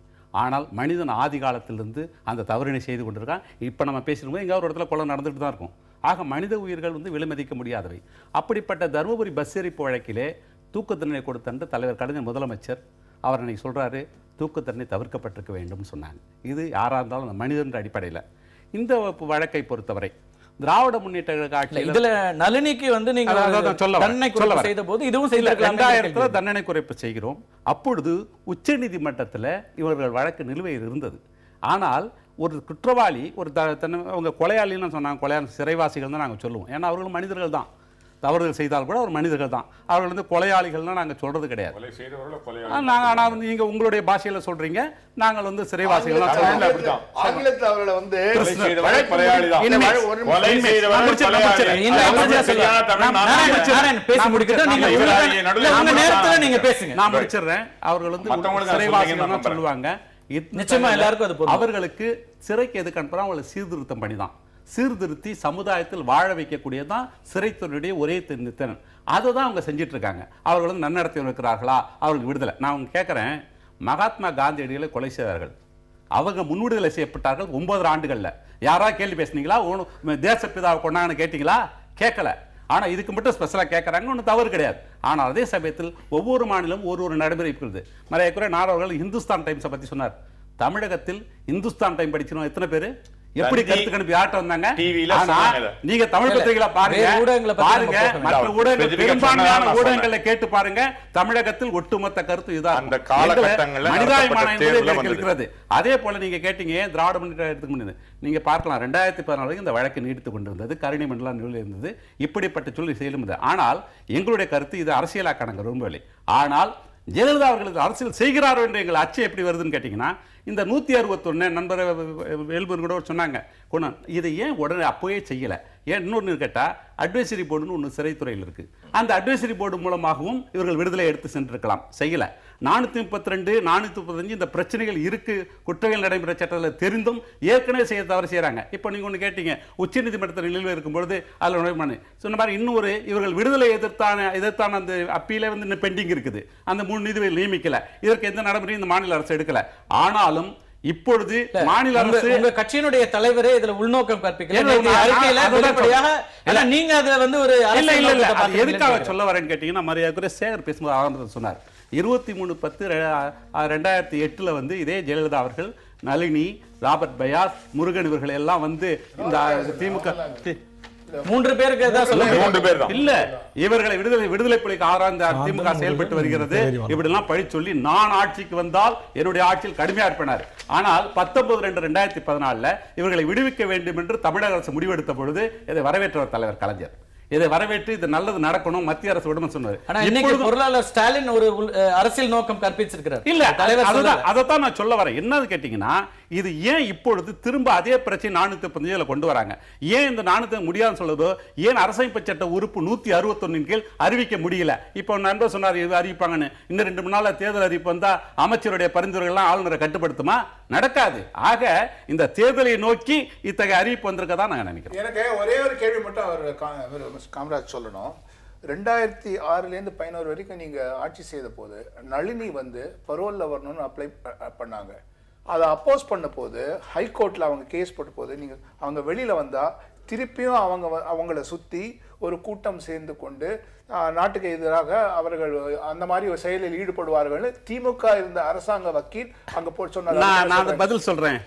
[SPEAKER 7] ஆனால் மனிதன் ஆதி காலத்திலிருந்து அந்த தவறினை செய்து கொண்டிருக்கான். இப்போ நம்ம பேசிடும்போது எங்கேயாவது ஒரு இடத்துல கொலை நடந்துகிட்டு தான் இருக்கும். ஆக மனித உயிர்கள் வந்து விலைமதிக்க முடியாதவை. அப்படிப்பட்ட தருமபுரி பஸ் எரிப்பு வழக்கிலே தூக்கு தண்டனை கொடுத்த தலைவர் கலைஞர் முதலமைச்சர் அவர் அன்னைக்கு சொல்கிறாரு, தூக்கு தண்டனை தவிர்க்கப்பட்டிருக்க வேண்டும்னு சொன்னாங்க. இது யாராக இருந்தாலும் அந்த மனிதன்ற அடிப்படையில் இந்த வழக்கை பொறுத்தவரை திராவிட முன்னேற்ற கழகம்
[SPEAKER 3] இதுல நளினிக்கு வந்து நீங்க தண்டனை குறைப்பு செய்த போது இதுவும் செய்திருக்கலாம்.
[SPEAKER 7] 2000 தண்டனை குறைப்பு செய்கிறோம். அப்பொழுது உச்ச நீதிமன்றத்தில் இவர்கள் வழக்கு நிலுவையில் இருந்தது. ஆனால் ஒரு குற்றவாளி அவங்க கொலையாளின்னு சொன்னாங்க, கொலையாளி சிறைவாசிகள் தான் நாங்கள் சொல்லுவோம். ஏன்னா அவர்களும் மனிதர்கள் தான். தவறுகள் செய்தால் கூட ஒரு மனிதர்கள் தான். அவர்கள் வந்து கொலையாளிகள்னா நாங்கள் சொல்றது கிடையாது. நாங்கள் ஆனால் வந்து நீங்க உங்களுடைய பாஷையில சொல்றீங்க, நாங்கள் வந்து சிறைவாசிகள்
[SPEAKER 6] ஆங்கிலத்தில் அவர்களை வந்து
[SPEAKER 7] நான் முடிச்சிடுறேன். அவர்கள் வந்து சிறைவாசிகள் சொல்லுவாங்க.
[SPEAKER 3] நிச்சயமா எல்லாருக்கும்
[SPEAKER 7] அவர்களுக்கு சிறைக்கு எதுக்கு அனுப்புறோம், அவங்களை சீர்திருத்தம் பண்ணிதான், சீர்திருத்தி சமுதாயத்தில் வாழ வைக்கக்கூடியதான் சிறைத்துறையுடைய ஒரே திறன். அதை தான் அவங்க செஞ்சிட்டு இருக்காங்க. அவர்கள் வந்து நன்னடத்தை இருக்கிறார்களா, அவர்களுக்கு விடுதலை. நான் அவங்க கேட்குறேன், மகாத்மா காந்தியடிகளை கொலை செய்தார்கள், அவங்க முன்விடுதலை செய்யப்பட்டார்கள் 9 ஆண்டுகள்ல. யாராவது கேள்வி பேசுனீங்களா? தேசப்பிதாவை கொண்டாங்கன்னு கேட்டீங்களா? கேட்கல. ஆனா இதுக்கு மட்டும் ஸ்பெஷலா கேட்கறாங்க, ஒன்றும் தவறு கிடையாது. ஆனால் அதே சமயத்தில் ஒவ்வொரு மாநிலம் ஒரு நடைமுறை இருக்கிறது. மரியாதைக்குரிய நாரவர்கள் இந்துஸ்தான் டைம்ஸை பத்தி சொன்னார். தமிழகத்தில் இந்துஸ்தான் டைம் படிச்சிருவோம் எத்தனை பேரு? எப்படி கருத்து கணிப்பு யார்ட்ட வந்தாங்க? நீங்க தமிழ் பத்திரிகைகளை பாருங்க, மற்ற ஊடகங்கள் பெரும்பான்மையான ஊடகங்களை கேட்டு பாருங்க. தமிழகத்தில் ஒட்டுமொத்த கருத்து இதுதான். இருக்கிறது. அதே போல நீங்க கேட்டீங்க திராவிட முன்னேற்ற எடுத்துக்க முடியாது. நீங்க பார்க்கலாம் 2014 இந்த வழக்கு நீடித்துக் கொண்டிருந்தது, கருணை மண்டலம் நிலையில் இருந்தது. இப்படிப்பட்ட சொல்லி செயலும். ஆனால் எங்களுடைய கருத்து இது அரசியலாக்கான விரும்பவில்லை. ஆனால் ஜெயலலிதா அவர்களுக்கு அரசியல் செய்கிறார்கள் என்ற எங்கள் அச்சம் எப்படி வருதுன்னு கேட்டீங்கன்னா, இந்த 161 நண்பர் வேல்பூர் கூட சொன்னாங்க, இதை ஏன் உடனே அப்போயே செய்யலை? ஏன் இன்னொன்று கேட்டால் அட்வைசரி போர்டுன்னு ஒன்று சிறைத்துறையில் இருக்குது. அந்த அட்வைசரி போர்டு மூலமாகவும் இவர்கள் விடுதலை எடுத்து சென்றிருக்கலாம், செய்யலை. 432 435 இந்த பிரச்சனைகள் இருக்கு, குற்றங்கள் நடைமுறை சட்டத்தில் தெரிந்தும் ஏற்கனவே செய்ய தவறு செய்யறாங்க. இப்போ நீங்க ஒன்று கேட்டீங்க, உச்ச நீதிமன்றத்தில் நிலுவையில் இருக்கும்பொழுது அதில் சொன்ன மாதிரி இன்னொரு இவர்கள் விடுதலை எதிர்த்தான அந்த அப்பீலே வந்து இன்னும் பெண்டிங் இருக்குது. அந்த 3 நீதிபதிகள் நியமிக்கல. இதற்கு எந்த நடைமுறையும் இந்த மாநில அரசு எடுக்கல. ஆனாலும் இப்பொழுது மாநில அரசு,
[SPEAKER 3] உங்க கட்சியினுடைய தலைவரே இதுல உள்நோக்கம் கற்பிக்கல. நீங்க அதை வந்து ஒரு
[SPEAKER 7] எதுக்காக சொல்ல வரேன்னு கேட்டீங்கன்னா, மரியாதைக்குரிய சேகர் பேசும்போது ஆரம்பத்தில் சொன்னார், 23/10/2008 வந்து இதே ஜெயலலிதா அவர்கள் நளினி, ராபர்ட் பயாஸ், முருகன் இவர்கள் எல்லாம் வந்து இந்த திமுக
[SPEAKER 3] 3 பேருக்கு
[SPEAKER 7] இல்ல, இவர்களை விடுதலை புலிக்கு ஆராய்ந்து திமுக செயல்பட்டு வருகிறது. இப்படி எல்லாம் பழி சொல்லி நான் ஆட்சிக்கு வந்தால் என்னுடைய ஆட்சியில் கடுமையா இருப்பினார். ஆனால் 19/2/2014 இவர்களை விடுவிக்க வேண்டும் என்று தமிழக அரசு முடிவெடுத்த பொழுது இதை வரவேற்றவர் தலைவர் கலைஞர். இதை வரவேற்று இது நல்லது நடக்கணும், மத்திய அரசு விடணும் சொன்னார்.
[SPEAKER 3] பொருளாளர் ஸ்டாலின் ஒரு அரசியல் நோக்கம் கற்பிச்சிருக்கிறார்.
[SPEAKER 7] இல்ல, அதைத்தான் நான் சொல்ல வரேன். என்னது கேட்டீங்கன்னா, இது ஏன் இப்பொழுது திரும்ப அதே பிரச்சனை 415 கொண்டு வராங்க? ஏன் இந்த 400 முடியாதுன்னு சொல்லுதோ, ஏன் அரசமைப்பு சட்ட உறுப்பு 161 கீழ் அறிவிக்க முடியல? இப்போ நண்பர் சொன்னார் இது அறிவிப்பாங்கன்னு. இன்னும் 2 மணி நாள்ல தேர்தல் அறிவிப்பு வந்தா அமைச்சருடைய பரிந்துரைகள் எல்லாம் ஆளுநரை கட்டுப்படுத்துமா? நடக்காது. ஆக இந்த தேர்தலை நோக்கி இத்தகைய அறிவிப்பு வந்திருக்கதான் நான் நினைக்கிறேன்.
[SPEAKER 4] எனக்கு ஒரே ஒரு கேள்வி மட்டும் அவர் காமராஜ் சொல்லணும். 2006 11 வரைக்கும் நீங்க ஆட்சி செய்த போது நளினி வந்து பரோல்ல வரணும்னு அப்ளை பண்ணாங்க. அதை அப்போஸ் பண்ண போது ஹைகோர்ட்ல அவங்க கேஸ் போட்ட போது நீங்க அவங்க வெளியில வந்தா திருப்பியும் அவங்கள சுத்தி ஒரு கூட்டம் சேர்ந்து கொண்டு நாட்டுக்கு எதிராக அவர்கள் அந்த மாதிரி ஒரு செயலில் ஈடுபடுவார்கள் திமுக இருந்த அரசாங்க வக்கீல் அங்க போய் சொன்னார்.
[SPEAKER 7] நான் பதில் சொல்றேன்.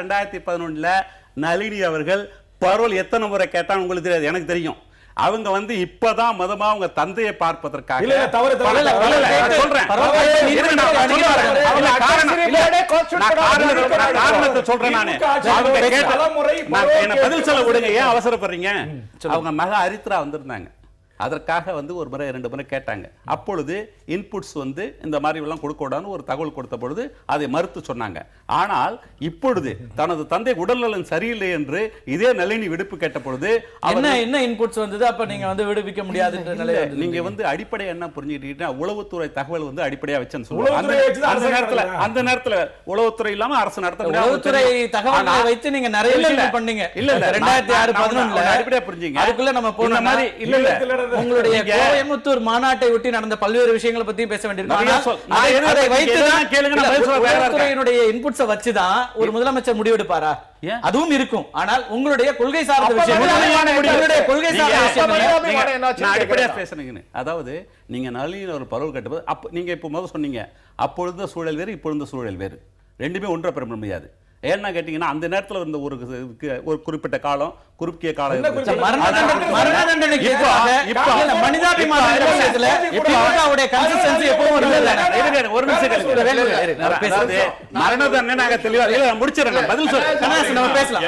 [SPEAKER 7] 2011 நளினி அவர்கள் பரோல் எத்தனை முறை கேட்டான்னு உங்களுக்கு தெரியாது, எனக்கு தெரியும். அவங்க வந்து இப்பதான் மதமா அவங்க தந்தையை பார்ப்பதற்காக பதில் சொல்ல விடுங்க, ஏன் அவசரப்படுறீங்க? அவங்க மக அரித்ரா வந்திருந்தாங்க, அதற்காக வந்து ஒரு முறை 2 முறை கேட்டாங்க. அப்பொழுது இன்புட்ஸ் வந்து இந்த மாதிரி எல்லாம் கொடுக்க கூடாதுன்னு ஒரு தகவல் கொடுத்த பொழுது அதை மறுத்து சொன்னாங்க. ஆனால் இப்பொழுது தனது தந்தை உடல்நலன் சரியில்லை என்று இதே நளினி விடுப்பு கேட்ட பொழுது
[SPEAKER 3] என்ன இன்புட்ஸ் வந்தது? அப்ப நீங்க வந்து விடுவிக்க முடியாதுன்ற நிலை
[SPEAKER 7] நீங்க வந்து அடிப்படை என்ன புரிஞ்சுக்கிட்டீங்கன்னா உளவுத்துறை தகவல் வந்து அடிப்படையா வச்சுன்னு சொல்லுவாங்க. அந்த நேரத்துல உளவுத்துறை இல்லாம அரசு நடத்த
[SPEAKER 3] உளவுத்துறை தகவலை வைத்து நீங்க நிறைய விஷயங்கள் பண்ணீங்க. இல்ல 2006-11
[SPEAKER 7] அடிப்படையா புரிஞ்சுங்க.
[SPEAKER 3] அதுக்குள்ள நம்ம போன மாதிரி இல்ல உங்களுடைய கோயம்புத்தூர் மாநாட்டை ஒட்டி நடந்த பல்வேறு விஷயங்களை பத்தி பேச வேண்டியிருக்கும். அதை வைத்து இன்புட்ஸை வச்சுதான் ஒரு முதலமைச்சர் முடிவெடுப்பாரா? அதுவும் இருக்கும். ஆனால் உங்களுடைய கொள்கை சார்ந்த விஷயம்,
[SPEAKER 7] அடிப்படையா பேசுறீங்க. அதாவது நீங்க நளினியில் ஒரு பரவல் கட்டும்போது அப்ப நீங்க இப்ப முதல் சொன்னீங்க அப்பொழுது சூழல் வேறு இப்பொழுது சூழல் வேறு, ரெண்டுமே ஒன்றை பெற முடியாது. ஏன்னா கேட்டீங்கன்னா அந்த நேரத்தில் இருந்த ஒரு குறிப்பிட்ட காலம் குறுக்கிய காலம் மரண தண்டனை நாங்க தெளிவா முடிச்சிடறேன். பதில் சொல்ல பேசலாம்.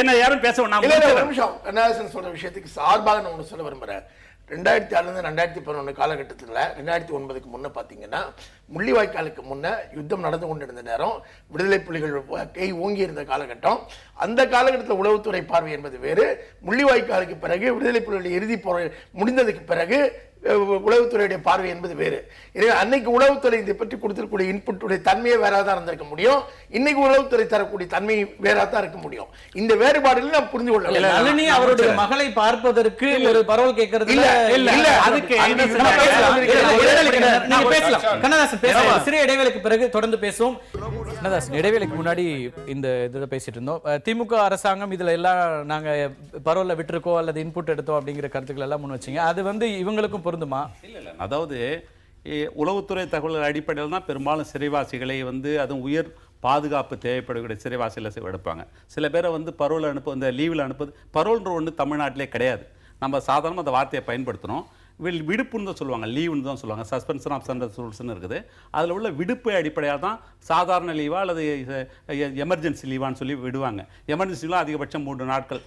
[SPEAKER 7] என்ன யாரும் பேச
[SPEAKER 6] சொல்ற விஷயத்துக்கு சார்பாக நான் ஒன்று சொல்ல விரும்புறேன். 2006 2011 காலகட்டத்தில் 2009க்கு முன்ன பார்த்தீங்கன்னா முள்ளிவாய்க்காலுக்கு முன்ன யுத்தம் நடந்து கொண்டிருந்த நேரம், விடுதலை புலிகள் கை ஓங்கி இருந்த காலகட்டம். அந்த காலகட்டத்தில் உளவுத்துறை பார்வை என்பது வேறு. முள்ளிவாய்க்காலுக்கு பிறகு விடுதலை புலிகளுடைய இறுதி போர் முடிந்ததுக்கு பிறகு உளவுத்துறையுடைய பார்வை என்பது வேறு. எனவே அன்னைக்கு உளவுத்துறை இதை பற்றி கொடுத்திருக்கக்கூடிய இன்புட்டுடைய தன்மையை வேறாதான் இருந்திருக்க முடியும். இன்னைக்கு உளவுத்துறை தரக்கூடிய தன்மை வேறாதான் இருக்க முடியும். இந்த வேறுபாடுகள் நாம் புரிந்து கொள்ள வேண்டும்.
[SPEAKER 3] நளினி அவருடைய மகளை பார்ப்பதற்கு ஒரு பரவல் கேட்கறது இல்ல. அதுக்கு சிறிய இடைவேளைக்கு பிறகு தொடர்ந்து பேசுவோம். இடைவேளைக்கு முன்னாடி இந்த இதை பேசிட்டு இருந்தோம். திமுக அரசாங்கம் இதுல எல்லாம் நாங்க பரவல்ல விட்டுருக்கோம் அல்லது இன்புட் எடுத்தோம் அப்படிங்கிற கருத்துக்கள் எல்லாம் முன் வச்சீங்க. அது வந்து இவங்களுக்கும் பொருந்துமா?
[SPEAKER 7] அதாவது உளவுத்துறை தகவல்கள் அடிப்படையில் தான் பெரும்பாலும் சிறைவாசிகளை வந்து அதுவும் உயர் பாதுகாப்பு தேவைப்படக்கூடிய சிறைவாசியில் எடுப்பாங்க. சில பேரை வந்து பரோல் அனுப்ப இந்த லீவில் அனுப்புது. பரோல்ன்ற ஒன்று தமிழ்நாட்டிலே கிடையாது. நம்ம சாதாரணமாக அந்த வார்த்தையை பயன்படுத்தணும். விடுப்புன்னு தான் சொல்லுவாங்க, லீவுன்னு தான் சொல்லுவாங்க. சஸ்பென்ஷன் ஆஃப் சர்வீஸ் ரூல்ஸ்னு இருக்குது. அதில் உள்ள விடுப்பு அடிப்படையாக தான் சாதாரண லீவா அல்லது எமர்ஜென்சி லீவான்னு சொல்லி விடுவாங்க. எமர்ஜென்சி லீவ் அதிகபட்சம் 3 நாட்கள்.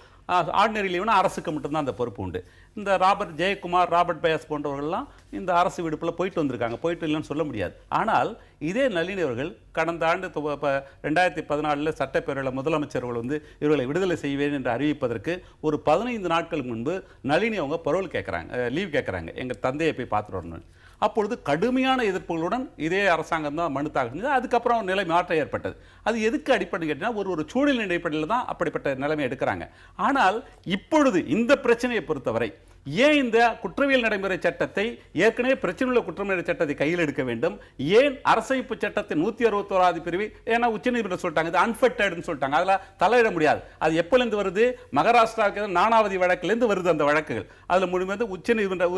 [SPEAKER 7] ஆர்டினரி லீவுனா அரசுக்கு மட்டும்தான் அந்த பொறுப்பு உண்டு. இந்த ஜெயக்குமார், ராபர்ட் பயஸ் போன்றவர்கள்லாம் இந்த அரசு விடுப்பில் போயிட்டு வந்திருக்காங்க. போயிட்டு இல்லைன்னு சொல்ல முடியாது. ஆனால் இதே நளினி அவர்கள் கடந்த ஆண்டு 2014 சட்டப்பேரவையில் முதலமைச்சர்கள் வந்து இவர்களை விடுதலை செய்வேன் என்று அறிவிப்பதற்கு ஒரு 15 நாட்களுக்கு முன்பு நளினி அவங்க பரோல் கேட்குறாங்க, லீவ் கேட்குறாங்க, எங்கள் தந்தையை போய் பார்த்துட்டு வரணும். அப்பொழுது கடுமையான எதிர்ப்புகளுடன் இதே அரசாங்கம் தான் மனு தாக்கல் செஞ்சது. அதுக்கப்புறம் நிலை மாற்றம் ஏற்பட்டது. அது எதுக்கு அடிப்படை கேட்டால் ஒரு சூழலின் அடிப்படையில் தான் அப்படிப்பட்ட நிலைமை எடுக்கிறாங்க. ஆனால் இப்பொழுது இந்த பிரச்சனையை பொறுத்தவரை ஏன் இந்த குற்றவியல் நடைமுறை சட்டத்தை, ஏற்கனவே பிரச்சனை உள்ள குற்றவியல் சட்டத்தை கையில் எடுக்க வேண்டும்? ஏன் அரசமைப்பு சட்டத்தின் 161வது பிரிவு, ஏன்னா உச்சநீதிமன்றம் சொல்லிட்டாங்க இது அன்ஃபிட்டட்னு சொல்லிட்டாங்க, அதில் தலையிட முடியாது. அது எப்போலேருந்து வருது? மகாராஷ்டிராவுக்கு நானாவதி வழக்கிலேருந்து வருது. அந்த வழக்குகள் அதில் முழுமையாக உச்சநீதிமன்றம்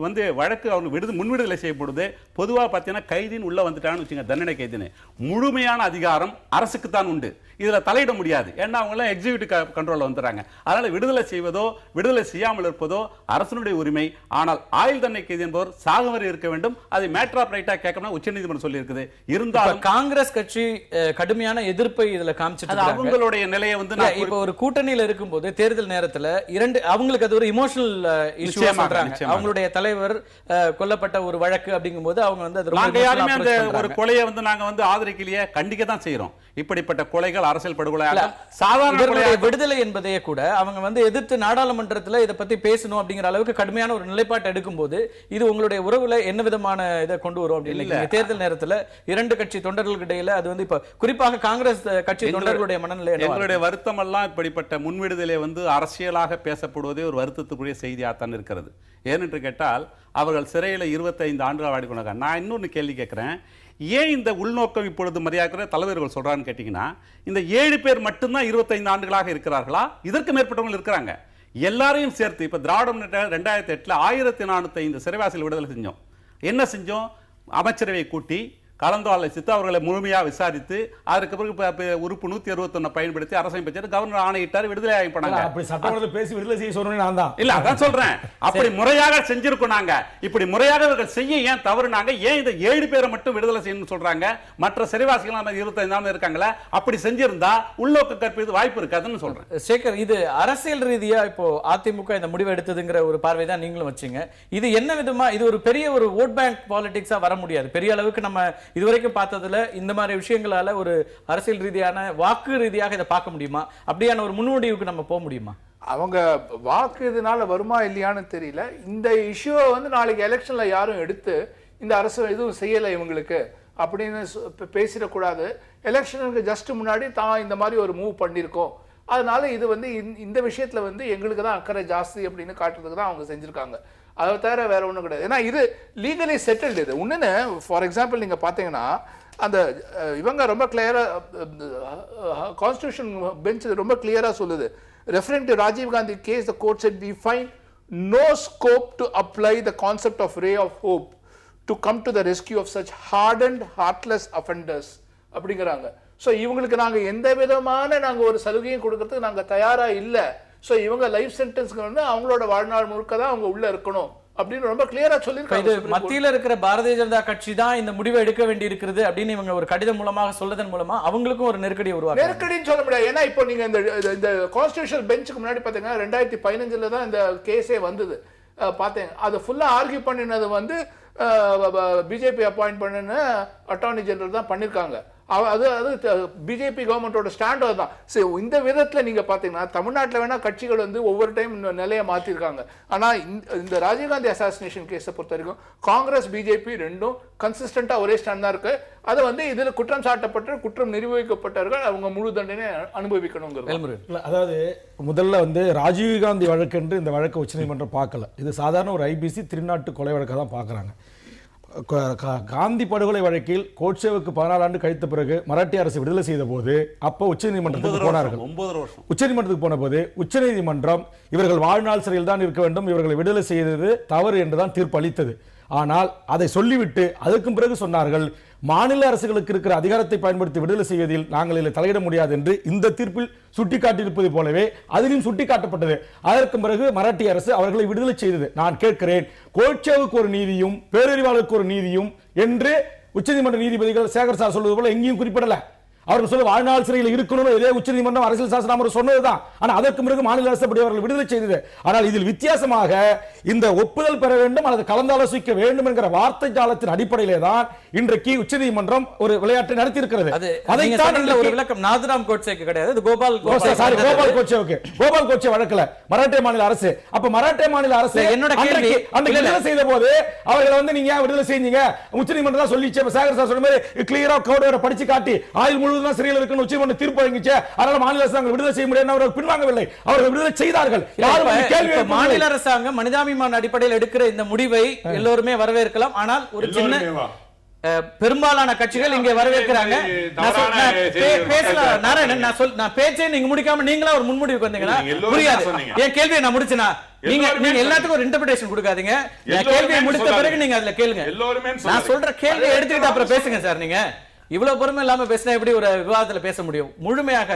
[SPEAKER 7] வந்து வழக்கு அவங்க முன்விடுதலை செய்யப்படுது. பொதுவாக பார்த்தீங்கன்னா கைதின்னு உள்ள வந்துட்டாங்கன்னு வச்சுங்க, தண்டனை கைதின்னு முழுமையான அதிகாரம் அரசுக்கு தான் உண்டு. இதில் தலையிட முடியாது. ஏன்னா அவங்களாம் எக்ஸிக்யூட்டிவ் கண்ட்ரோலில் வந்துடுறாங்க. அதனால் விடுதலை செய்வதோ விடுதலை செய்யாமல் இருப்பதோ அரசனுடைய உரிமை. ஆனால் ஆயுள் தண்டனை கைதி என்பவர் சாகவரை இருக்க வேண்டும். அதை மேட்டர் ஆஃப் ரைட்டா கேட்கணும் உச்சநீதிமன்றம் சொல்லி இருக்குது. இருந்தாலும்
[SPEAKER 3] காங்கிரஸ் கட்சி கடுமையான எதிர்ப்பை இதுல காமிச்சிட்டு
[SPEAKER 7] அவங்களுடைய நிலையை வந்து
[SPEAKER 3] இப்போ ஒரு கூட்டணியில இருக்கும்போது தேர்தல் நேரத்துல அவங்களுக்கு அது ஒரு இமோஷனல் இஷ்யூ சொல்றாங்க. அவங்களுடைய தலைவர் கொல்லப்பட்ட ஒரு வழக்கு அப்படிங்கும்போது அவங்க வந்து
[SPEAKER 7] நாங்க யாருமே அந்த ஒரு கொலையை வந்து நாங்க வந்து ஆதரிக்கலையே, கண்டிக்க தான் செய்யறோம். இப்படிப்பட்ட கொலைகள் அரசியல் படுகொலை சாதாரண
[SPEAKER 3] விடுதலை என்பதையே கூட அவங்க வந்து எதிர்த்து நாடாளுமன்றத்தில் இதை பத்தி பேசணும் அப்படிங்கிற அளவுக்கு கடுமையான ஒரு நிலைப்பாட்டை எடுக்கும்போது இது உங்களுடைய உறவுல என்ன விதமான இதை கொண்டு வரும் அப்படின்னு தேர்தல் நேரத்துல இரண்டு கட்சி தொண்டர்களுக்கு இடையில அது வந்து இப்ப குறிப்பாக காங்கிரஸ் கட்சி தொண்டர்களுடைய மனநிலை
[SPEAKER 7] எங்களுடைய வருத்தம் எல்லாம் இப்படிப்பட்ட முன்விடுதலை வந்து அரசியலாக பேசப்படுவதே ஒரு வருத்தத்துக்குரிய செய்தியாகத்தான் இருக்கிறது. ஏனென்று கேட்டால் அவர்கள் சிறையில் 25 ஆண்டுகள் வாடிக்கொண்டாங்க. நான் இன்னொன்று கேள்வி கேட்கிறேன், ஏன் இந்த உள்நோக்கம் இப்பொழுது மரியாதை தலைவர்கள் சொல்றான்னு கேட்டீங்கன்னா, இந்த 7 பேர் மட்டும்தான் 25 ஆண்டுகளாக இருக்கிறார்களா? இதற்கு மேற்பட்டவங்க இருக்கிறாங்க. எல்லாரையும் சேர்த்து இப்ப திராவிட முன்னேற்ற 2008 1405 சிறைவாசிகள் விடுதலை செஞ்சோம். என்ன செஞ்சோம்? அமைச்சரவை கூட்டி கலந்தாலோசித்து அவர்களை முழுமையாக விசாரித்து அதற்கு பிறகு உறுப்பு 161 பயன்படுத்தி அரசமைச்சர் கவர்னர் ஆணையிட்டார், விடுதலை ஆகிப்படாங்க.
[SPEAKER 1] அப்படி சட்டமன்றத்தில் பேசி விடுதலை செய்ய சொன்னேன் நான் தான்.
[SPEAKER 7] இல்ல அதான் சொல்றேன், அப்படி முறையாக செஞ்சிருக்கோம். நாங்க இப்படி முறையாக இவர்கள் செய்ய ஏன் தவறுனாங்க? ஏன் இந்த 7 பேரை மட்டும் விடுதலை செய்யணும்னு சொல்றாங்க? மற்ற சிறைவாசிகள் 25 ஆண்டு இருக்காங்களா? அப்படி செஞ்சிருந்தா உள்நோக்க கற்பித்து வாய்ப்பு இருக்காதுன்னு சொல்றேன்.
[SPEAKER 3] சேகர், இது அரசியல் ரீதியா இப்போ அதிமுக இந்த முடிவு எடுத்ததுங்கிற ஒரு பார்வை தான் நீங்களும் வச்சீங்க. இது என்ன விதமா இது ஒரு பெரிய ஒரு ஓட் பேங்க் பாலிடிக்ஸா வர முடியாது. பெரிய அளவுக்கு நம்ம இதுவரைக்கும் பார்த்ததுல இந்த மாதிரி விஷயங்களால ஒரு அரசியல் ரீதியான வாக்கு ரீதியாக இதை பார்க்க முடியுமா? அப்படியான ஒரு முன்னுடிவுக்கு நம்ம போக முடியுமா?
[SPEAKER 4] அவங்க வாக்கு இதனால வருமா இல்லையான்னு தெரியல. இந்த இஷ்யூவை வந்து நாளைக்கு எலெக்ஷன்ல யாரும் எடுத்து இந்த அரசு எதுவும் செய்யலை இவங்களுக்கு அப்படின்னு பேசிடக்கூடாது. எலெக்ஷனுக்கு ஜஸ்ட் முன்னாடி தான் இந்த மாதிரி ஒரு மூவ் பண்ணியிருக்கோம், அதனால இது வந்து இந்த விஷயத்துல வந்து எங்களுக்கு தான் அக்கறை ஜாஸ்தி அப்படின்னு காட்டுறதுக்கு தான் அவங்க செஞ்சிருக்காங்க. அதை தவிர வேற ஒன்றும் கிடையாது. ஏன்னா இது லீகலி செட்டில்டு. இது ஒன்றுன்னு ஃபார் எக்ஸாம்பிள் நீங்கள் பார்த்தீங்கன்னா அந்த இவங்க ரொம்ப கிளியரா கான்ஸ்டிடியூஷன் பெஞ்ச் ரொம்ப கிளியரா சொல்லுது. Referring to Rajiv Gandhi case the court said we find no scope to apply the concept of ray of hope to come to the rescue of such hardened heartless offenders அப்படிங்கறாங்க. சோ இவங்களுக்கு நாங்க எந்த விதமான நாங்க ஒரு சலுகையும் கொடுக்கிறதுக்கு நாங்க தயாரா இல்ல. சோ இவங்க லைஃப் சென்டென்ஸ்க்கு வந்து அவங்களோட வாழ்நாள் முழுக்க தான் அவங்க உள்ள இருக்கணும் அப்படின்னு ரொம்ப கிளியரா சொல்லிருக்காங்க.
[SPEAKER 3] இது மத்தியில இருக்கிற பாரதிய ஜனதா கட்சி தான் இந்த முடிவை எடுக்க வேண்டி இருக்குது அப்படின்னு இவங்க ஒரு கடிதம் மூலமாக சொல்லதன் மூலமா அவங்களுக்கும் ஒரு நெருக்கடி உருவாகும்.
[SPEAKER 4] நெருக்கடின்னு சொல்ல முடியாது. ஏன்னா இப்போ நீங்க இந்த கான்ஸ்டிடியூஷன் பெஞ்சுக்கு முன்னாடி பாத்தீங்கன்னா 2015 தான் இந்த கேஸே வந்தது. பார்த்தேன் அது ஃபுல்லா ஆர்கியூ பண்ணினது வந்து பிஜேபி அப்பாயிண்ட் பண்ண அட்டார்னி ஜெனரல் தான் பண்ணிருக்காங்க. அது பிஜேபி கவர்மெண்டோட ஸ்டாண்ட் தான். சரி, இந்த விதத்தில் நீங்க பாத்தீங்கன்னா தமிழ்நாட்டில் வேணா கட்சிகள் வந்து ஒவ்வொரு டைம் நிலையை மாத்திருக்காங்க. ஆனா இந்த ராஜீவ்காந்தி அசாசினேஷன் கேஸை பொறுத்த வரைக்கும் காங்கிரஸ் பிஜேபி ரெண்டும் கன்சிஸ்டன்டா ஒரே ஸ்டாண்ட் தான் இருக்கு. அது வந்து இதுல குற்றம் சாட்டப்பட்ட குற்றம் நிரூபிக்கப்பட்டவர்கள் அவங்க முழு தண்டனை அனுபவிக்கணுங்கிறது.
[SPEAKER 1] அதாவது முதல்ல வந்து ராஜீவ்காந்தி வழக்கு என்று இந்த வழக்கு உச்சநீதிமன்றம் பார்க்கல. இது சாதாரண ஒரு ஐபிசி திருநாட்டு கொலை வழக்கை தான் பார்க்குறாங்க. காந்தி படுகொலை வழக்கில் கோட்சேவுக்கு 14 ஆண்டு கழித்த பிறகு மராட்டிய அரசு விடுதலை செய்த போது அப்போ உச்சநீதிமன்றத்துக்கு போனார்கள். 9 வருஷம் உச்சநீதிமன்றத்துக்கு போன போது உச்சநீதிமன்றம் இவர்கள் வாழ்நாள் சிறையில் தான் இருக்க வேண்டும், இவர்களை விடுதலை செய்தது தவறு என்றுதான் தீர்ப்பு அளித்தது. ஆனால் அதை சொல்லிவிட்டு அதற்கும் பிறகு சொன்னார்கள், மாநில அரசுகளுக்கு இருக்கிற அதிகாரத்தை பயன்படுத்தி விடுதலை செய்வதில் நாங்கள் இதில் தலையிட முடியாது என்று இந்த தீர்ப்பில் சுட்டிக்காட்டியிருப்பது போலவே அதிலும் சுட்டிக்காட்டப்பட்டது. அதற்கு பிறகு மராட்டிய அரசு அவர்களை விடுதலை செய்தது. நான் கேட்கிறேன், கோட்சேவுக்கு ஒரு நீதியும் பேரறிவாளருக்கு ஒரு நீதியும் என்று உச்சநீதிமன்ற நீதிபதிகள் சேகர் சார் சொல்வது போல எங்கேயும் குறிப்பிடல. அவர்கள் சொல்ல வாழ்நாள் சிறையில் இருக்கணும் இதே உச்சநீதிமன்றம் அரசியல் சாசனம் சொன்னதுதான். ஆனால் அதற்கு பிறகு மாநில அரசு அப்படி அவர்கள் விடுதலை செய்தது. ஆனால் இதில் வித்தியாசமாக இந்த ஒப்புதல் பெற வேண்டும் அல்லது கலந்தாலோசிக்க வேண்டும் என்கிற வார்த்தை ஜாலத்தின் அடிப்படையிலே தான் இன்றைக்கு உச்சநீதிமன்றம் ஒரு விளையாட்டை நடத்தி இருக்கிறது. அதைத்தான் ஒரு விளக்கம் நாதுராம் கோட்சேக்கு கிடையாது, கோபால் கோட்சேவுக்கு கோபால் கோட்சே வழக்குல மராட்டிய மாநில அரசு அப்ப மராட்டிய மாநில அரசு என்னோட கேள்வி அந்த விடுதலை செய்த போது அவர்களை வந்து நீங்க விடுதலை செஞ்சீங்க உச்சநீதிமன்றம் தான் சொல்லிச்சு. சேகர் சார் சொன்ன மாதிரி கிளியரா கோட் படிச்சு காட்டி ஆயுள் சிறையில் இருக்கணும் உச்சநீதிமன்றம் தீர்ப்பு வழங்கிச்சு. அதனால மாநில அரசாங்கம் விடுதலை செய்ய முடியாது, அவர்கள் பின்வாங்கவில்லை, அவர்கள் விடுதலை செய்தார்கள்.
[SPEAKER 3] மாநில அரசாங்கம் மனிதாபிமான அடிப்படையில் எடுக்கிற இந்த முடிவை எல்லோருமே வரவேற்கலாம். ஆனால் ஒரு சின்ன பெரும்பாலான கட்சிகள் இங்கே வரவேற்கிறாங்க. நான் பேச்சை நீங்க முடிக்காம நீங்களா ஒரு முன்முடிவுக்கு வந்தீங்கன்னா புரியாது. என் கேள்வியை நான் முடிச்சேனா நீங்க எல்லாத்துக்கும் ஒரு இன்டர்பிரேஷன் கொடுக்காதீங்க. கேள்வியை முடித்த பிறகு நீங்க அதுல கேளுங்க. நான் சொல்ற கேள்வியை எடுத்துக்கிட்டு அப்புறம் பேசுங்க சார். நீங்க இவ்வளவு பொறுமை இல்லாம பேசினா எப்படி ஒரு விவாதத்துல பேச முடியும்? முழுமையாக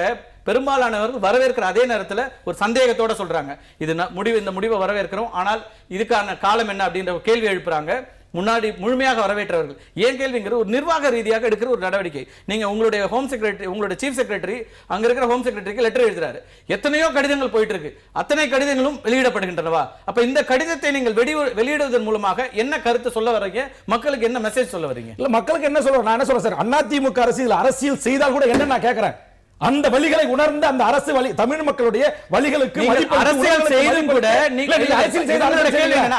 [SPEAKER 3] பெரும்பாலானவர்கள் வரவேற்கிற அதே நேரத்தில் ஒரு சந்தேகத்தோட சொல்றாங்க இந்த முடிவை வரவேற்கிறோம், ஆனால் இதுக்கான காலம் என்ன அப்படின்ற கேள்வி எழுப்புறாங்க. முன்னாடி முழுமையாக வரவேற்றவர்கள் ஏன் கேள்விங்கிற ஒரு நிர்வாக ரீதியாக எடுக்கிற ஒரு நடவடிக்கை. நீங்க உங்களுடைய ஹோம் செக்ரட்டரி உங்களுடைய சீஃப் செக்ரட்டரி அங்க இருக்கிற ஹோம் செக்ரட்டரிக்கு லெட்டர் எழுதுறாரு. எத்தனையோ கடிதங்கள் போயிட்டு இருக்கு, அத்தனை கடிதங்களும் வெளியிடப்படுகின்றனவா? அப்ப இந்த கடிதத்தை நீங்கள் வெளியிடுவதன் மூலமாக என்ன கருத்து சொல்ல வரீங்க? மக்களுக்கு என்ன மெசேஜ் சொல்ல வரீங்க?
[SPEAKER 1] இல்ல மக்களுக்கு என்ன சொல்றேன், நான் என்ன சொல்றேன் சார், அதிமுக அரசியல் செய்தால் கூட என்ன நான் கேட்கிறேன், அந்த வழிகளை உணர்ந்த அந்த அரசு வழி தமிழ் மக்களுடைய வழிகளுக்கு
[SPEAKER 3] அரசியல் செய்தும் கூட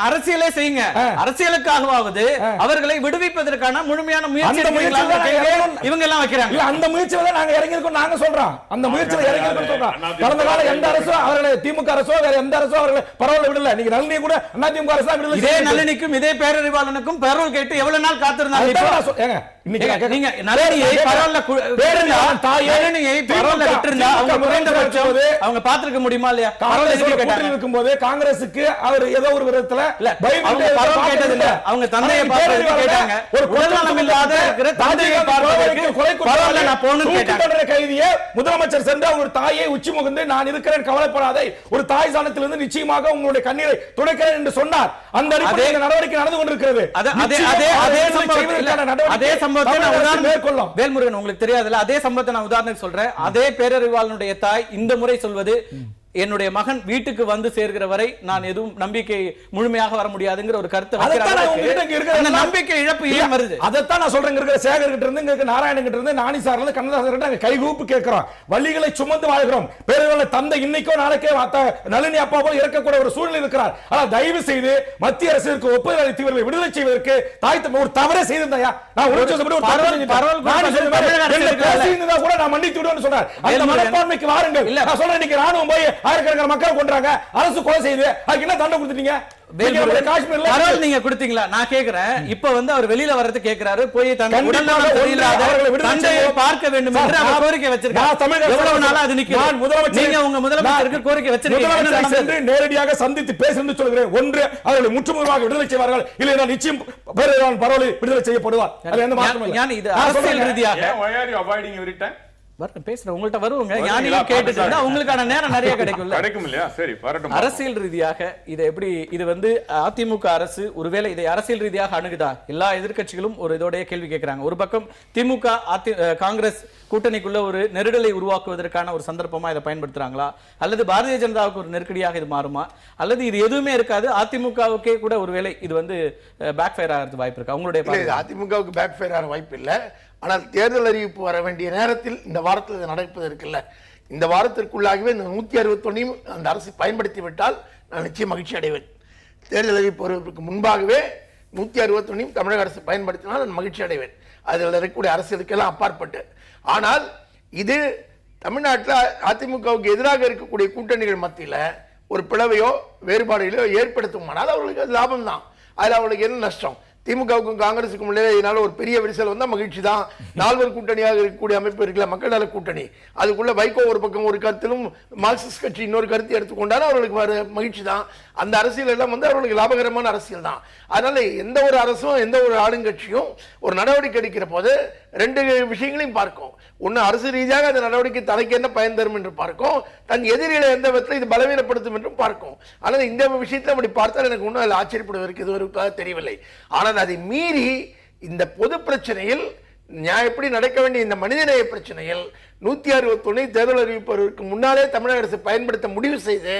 [SPEAKER 3] அரசியலே செய்யுங்க. அரசியலுக்காகவாவது அவர்களை விடுவிப்பதற்கான முழுமையான முயற்சி இவங்க எல்லாம் வைக்கிறாங்க.
[SPEAKER 1] அந்த முயற்சியில நாங்க இறங்கி இருக்கோம். நாங்க சொல்றோம் அந்த முயற்சியில இறங்கி இருக்கோம் சொல்றோம். கடந்த கால எந்த அரசோ அவர்களை திமுக அரசோ வேற எந்த அரசோ அவர்களை பரவாயில்ல விடல. நீங்க நளினி கூட அதிமுக அரசு தான் விடல.
[SPEAKER 3] இதே நளினிக்கும் இதே பேரறிவாளனுக்கும் பரோல் கேட்டு எவ்வளவு நாள் காத்திருந்தாங்க. நீங்க நளினியை பரவாயில்ல அவங்க பாத்துக்க முடியுமா இல்லையா?
[SPEAKER 1] இருக்கும்போது காங்கிரசுக்கு அவர் ஏதோ ஒரு விதத்துல
[SPEAKER 3] அவங்க தந்தையை கேட்டாங்க. ஒரு குலநலம் இல்லாத தந்தையை
[SPEAKER 1] கைதியை முதலமைச்சர் சென்று ஒரு தாயை உச்சி முகந்து நான் இருக்கிறேன் கவலைப்படாதே, ஒரு தாய் சாணத்திலிருந்து நிச்சயமாக உங்களுடைய கண்ணீரை துடைக்கிறேன் என்று சொன்னார். அந்த அடிப்படையில் நடவடிக்கை நடந்து கொண்டிருக்கிறது.
[SPEAKER 3] அதே சம்பவத்தை வேல்முருகன் உங்களுக்கு தெரியாதுல்ல, அதே சம்பவத்தை நான் உதாரணம் சொல்றேன். அதே பேரறிவாளனுடைய தாய் இந்த முறை சொல்வது, என்னுடைய மகன் வீட்டுக்கு வந்து சேர்கிற வரை நான் எதுவும் நம்பிக்கை முழுமையாக வர முடியாதுங்கிற ஒரு கருத்து நம்பிக்கை இழப்பு ஏன் வருது?
[SPEAKER 1] அதைத்தான் நான் சொல்றேன். இருக்கிற சேகர் கிட்ட இருந்து நாராயணன் கிட்ட இருந்து நானி சார்ல இருந்து கண்ணதாசன் கிட்ட கைகூப்பு கேட்கிறோம். வழிகளை சுமந்து வாழ்கிறோம். பேரறிவாளன் தந்தை இன்னைக்கோ நாளைக்கே நளினி அப்பா போல இறக்கக்கூடிய ஒரு சூழ்நிலை இருக்கிறார். ஆனால் தயவு செய்து மத்திய அரசுக்கு ஒப்புதல் அளித்தவர்களை விடுதலை செய்வதற்கு தாய் ஒரு தவறை செய்திருந்தாயா நான் கூட நான் மன்னித்து விடுவேன் சொன்னார். அந்த மனப்பான்மைக்கு வாருங்கள். நான் சொல்றேன், இன்னைக்கு ராணுவம் போய் ஆயிரக்கணக்கான மக்கள் கொன்றாங்க, அரசு கொலை செய்து அதுக்கு என்ன தண்டனை கொடுத்துட்டீங்க?
[SPEAKER 3] நீங்க கொடுத்தீங்களா? நான் கேக்குறேன். இப்ப வந்து அவர் வெளியில வரது கேக்குறாரு, போய் தந்தையை பார்க்க வேண்டும் என்று அவர் கோரிக்கை வச்சிருக்காரு. எவ்வளவு நாளா அது நிக்குது? நீங்க உங்க முதலமைச்சருக்கு கோரிக்கை வச்சிருக்கீங்க.
[SPEAKER 1] நேரடியாக சந்தித்து பேசுன்னு சொல்கிறேன். ஒன்று அவர்களை முற்றுமுழுதாக விடுதலை செய்வார்கள், இல்லை நிச்சயம் பரவலை விடுதலை செய்யப்படுவார். அது எந்த மாற்றமும் இல்லை.
[SPEAKER 3] இது அரசியல் ரீதியாக பேசுறேன் உங்கள்ட்ட வருவாங்க. ஞானியும் கேட்டுட்டு இருந்தா உங்களுக்கான நேரம் நிறைய கிடைக்கும்
[SPEAKER 5] இல்லையா? சரி,
[SPEAKER 3] அரசியல் ரீதியாக இதை எப்படி இது வந்து அதிமுக அரசு ஒருவேளை இதை அரசியல் ரீதியாக அணுகுதா? எல்லா எதிர்க்கட்சிகளும் ஒரு இதோடைய கேள்வி கேட்கிறாங்க. ஒரு பக்கம் திமுக காங்கிரஸ் கூட்டணிக்குள்ள ஒரு நெருடலை உருவாக்குவதற்கான ஒரு சந்தர்ப்பமா இதை பயன்படுத்துறாங்களா, அல்லது பாரதிய ஜனதாவுக்கு ஒரு நெருக்கடியாக இது மாறுமா, அல்லது இது எதுவுமே இருக்காது அதிமுகவுக்கே கூட ஒருவேளை இது வந்து பேக் ஃபயர் ஆகிறது வாய்ப்பு இருக்கா? உங்களுடைய
[SPEAKER 6] அதிமுகவுக்கு பேக் ஃபயர் ஆகிற வாய்ப்பு இல்லை. ஆனால் தேர்தல் அறிவிப்பு வர வேண்டிய நேரத்தில் இந்த வாரத்தில் இது நடப்பது இருக்குல்ல, இந்த வாரத்திற்குள்ளாகவே இந்த 161 அந்த அரசு பயன்படுத்தி விட்டால் நான் நிச்சயம் மகிழ்ச்சி அடைவேன். தேர்தல் அறிவிப்பு வருவதற்கு முன்பாகவே 161 தமிழக அரசு பயன்படுத்தினால் நான் மகிழ்ச்சி அடைவேன். அதில் இருக்கக்கூடிய அரசியலுக்கெல்லாம் அப்பாற்பட்டு. ஆனால் இது தமிழ்நாட்டில் அதிமுகவுக்கு எதிராக இருக்கக்கூடிய கூட்டணிகள் மத்தியில் ஒரு பிளவையோ வேறுபாடுகளையோ ஏற்படுத்துமானால் அவர்களுக்கு அது லாபம் தான். அதில் அவர்களுக்கு என்ன நஷ்டம்? திமுகவுக்கும் காங்கிரசுக்கும் இதனால ஒரு பெரிய விரிசல் வந்தா மகிழ்ச்சி தான். நால்வர் கூட்டணியாக இருக்கக்கூடிய அமைப்பு இருக்குல்ல, மக்கள் நல கூட்டணி, அதுக்குள்ள வைகோ ஒரு பக்கம் ஒரு கருத்திலும் மார்க்சிஸ்ட் கட்சி இன்னொரு கருத்து எடுத்துக்கொண்டாலும் அவர்களுக்கு மகிழ்ச்சி தான். அந்த அரசியல் எல்லாம் வந்து அவர்களுக்கு லாபகரமான அரசியல் தான். அதனால எந்த ஒரு அரசும் எந்த ஒரு ஆளுங்கட்சியும் ஒரு நடவடிக்கை எடுக்கிற போது ரெண்டு விஷயங்களையும் பார்க்கும். ஒன்னு, அரசு ரீதியாக அந்த நடவடிக்கை தனக்கு என்ன பயன் தரும் என்று பார்க்கும், தன் எதிரிகளை எந்த விதத்தில் இது பலவீனப்படுத்தும் என்றும் பார்க்கும். ஆனால் இந்த விஷயத்தை அப்படி பார்த்தால் எனக்கு ஒன்றும் அதில் ஆச்சரியப்படுவதற்கு இதுவரைக்காக தெரியவில்லை. ஆனால் அதை மீறி இந்த பொது பிரச்சனையில் எப்படி நடக்க வேண்டிய இந்த மனிதநேய பிரச்சனையில் 161 தேர்தல் அறிவிப்பதற்கு முன்னாலே தமிழக அரசு பயன்படுத்த முடிவு செய்து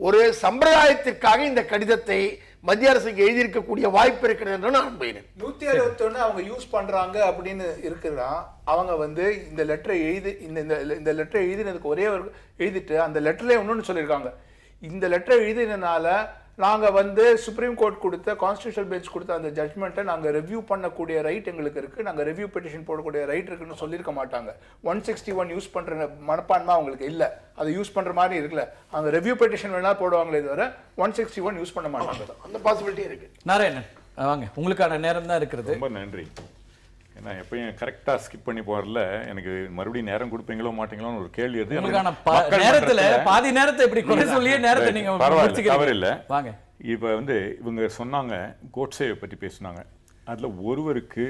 [SPEAKER 6] ஒரு சம்பிரதாயத்திற்காக இந்த கடிதத்தை மத்திய அரசுக்கு எழுதியிருக்கக்கூடிய வாய்ப்பு இருக்கிறது என்று நான் நம்புகிறேன்.
[SPEAKER 4] 161 அவங்க யூஸ் பண்றாங்க அப்படின்னு இருக்கிறா. அவங்க வந்து இந்த லெட்டரை இந்த லெட்டரை எழுதினதுக்கு ஒரே எழுதிட்டு அந்த லெட்டர்ல இன்னொன்னு சொல்லியிருக்காங்க, இந்த லெட்டரை எழுதினால நாங்க வந்து சுப்ரீம் கோர்ட் கொடுத்த கான்ஸ்டிடியூஷனல் பெஞ்ச் கொடுத்த அந்த ஜட்மெண்ட்டை நாங்க ரிவ்யூ பண்ணக்கூடிய ரைட் எங்களுக்கு இருக்கு, நாங்க ரிவ்யூ பெட்டிஷன் போடக்கூடிய ரைட் இருக்குன்னு சொல்லியிருக்க மாட்டாங்க. 161 யூஸ் பண்ற மனப்பான்மை அவங்களுக்கு இல்ல, அதை யூஸ் பண்ற மாதிரி இருக்குல்ல. அவங்க ரிவ்யூ பெட்டிஷன் வேணா போடுவாங்களே தவிர 161 யூஸ் பண்ண மாட்டாங்க.
[SPEAKER 6] அந்த பாசிபிலிட்டி இருக்கு.
[SPEAKER 3] நாராயணன் வாங்க, உங்களுக்கான நேரம் தான் இருக்கிறது.
[SPEAKER 5] ரொம்ப நன்றி. ஏன்னா எப்பயும் கரெக்டாக ஸ்கிப் பண்ணி போறதுல எனக்கு மறுபடியும் நேரம் கொடுப்பீங்களோ மாட்டீங்களோன்னு ஒரு கேள்வி இருக்கு.
[SPEAKER 3] நேரத்துல பாதி நேரத்தை இப்படி குறை சொல்லியே நேரத்தை நீங்க
[SPEAKER 5] பரவாயில்ல, தவறு இல்லை.
[SPEAKER 3] வாங்க,
[SPEAKER 5] இப்போ வந்து இவங்க சொன்னாங்க கோட்சேவை பற்றி பேசினாங்க. அதில் ஒருவருக்கு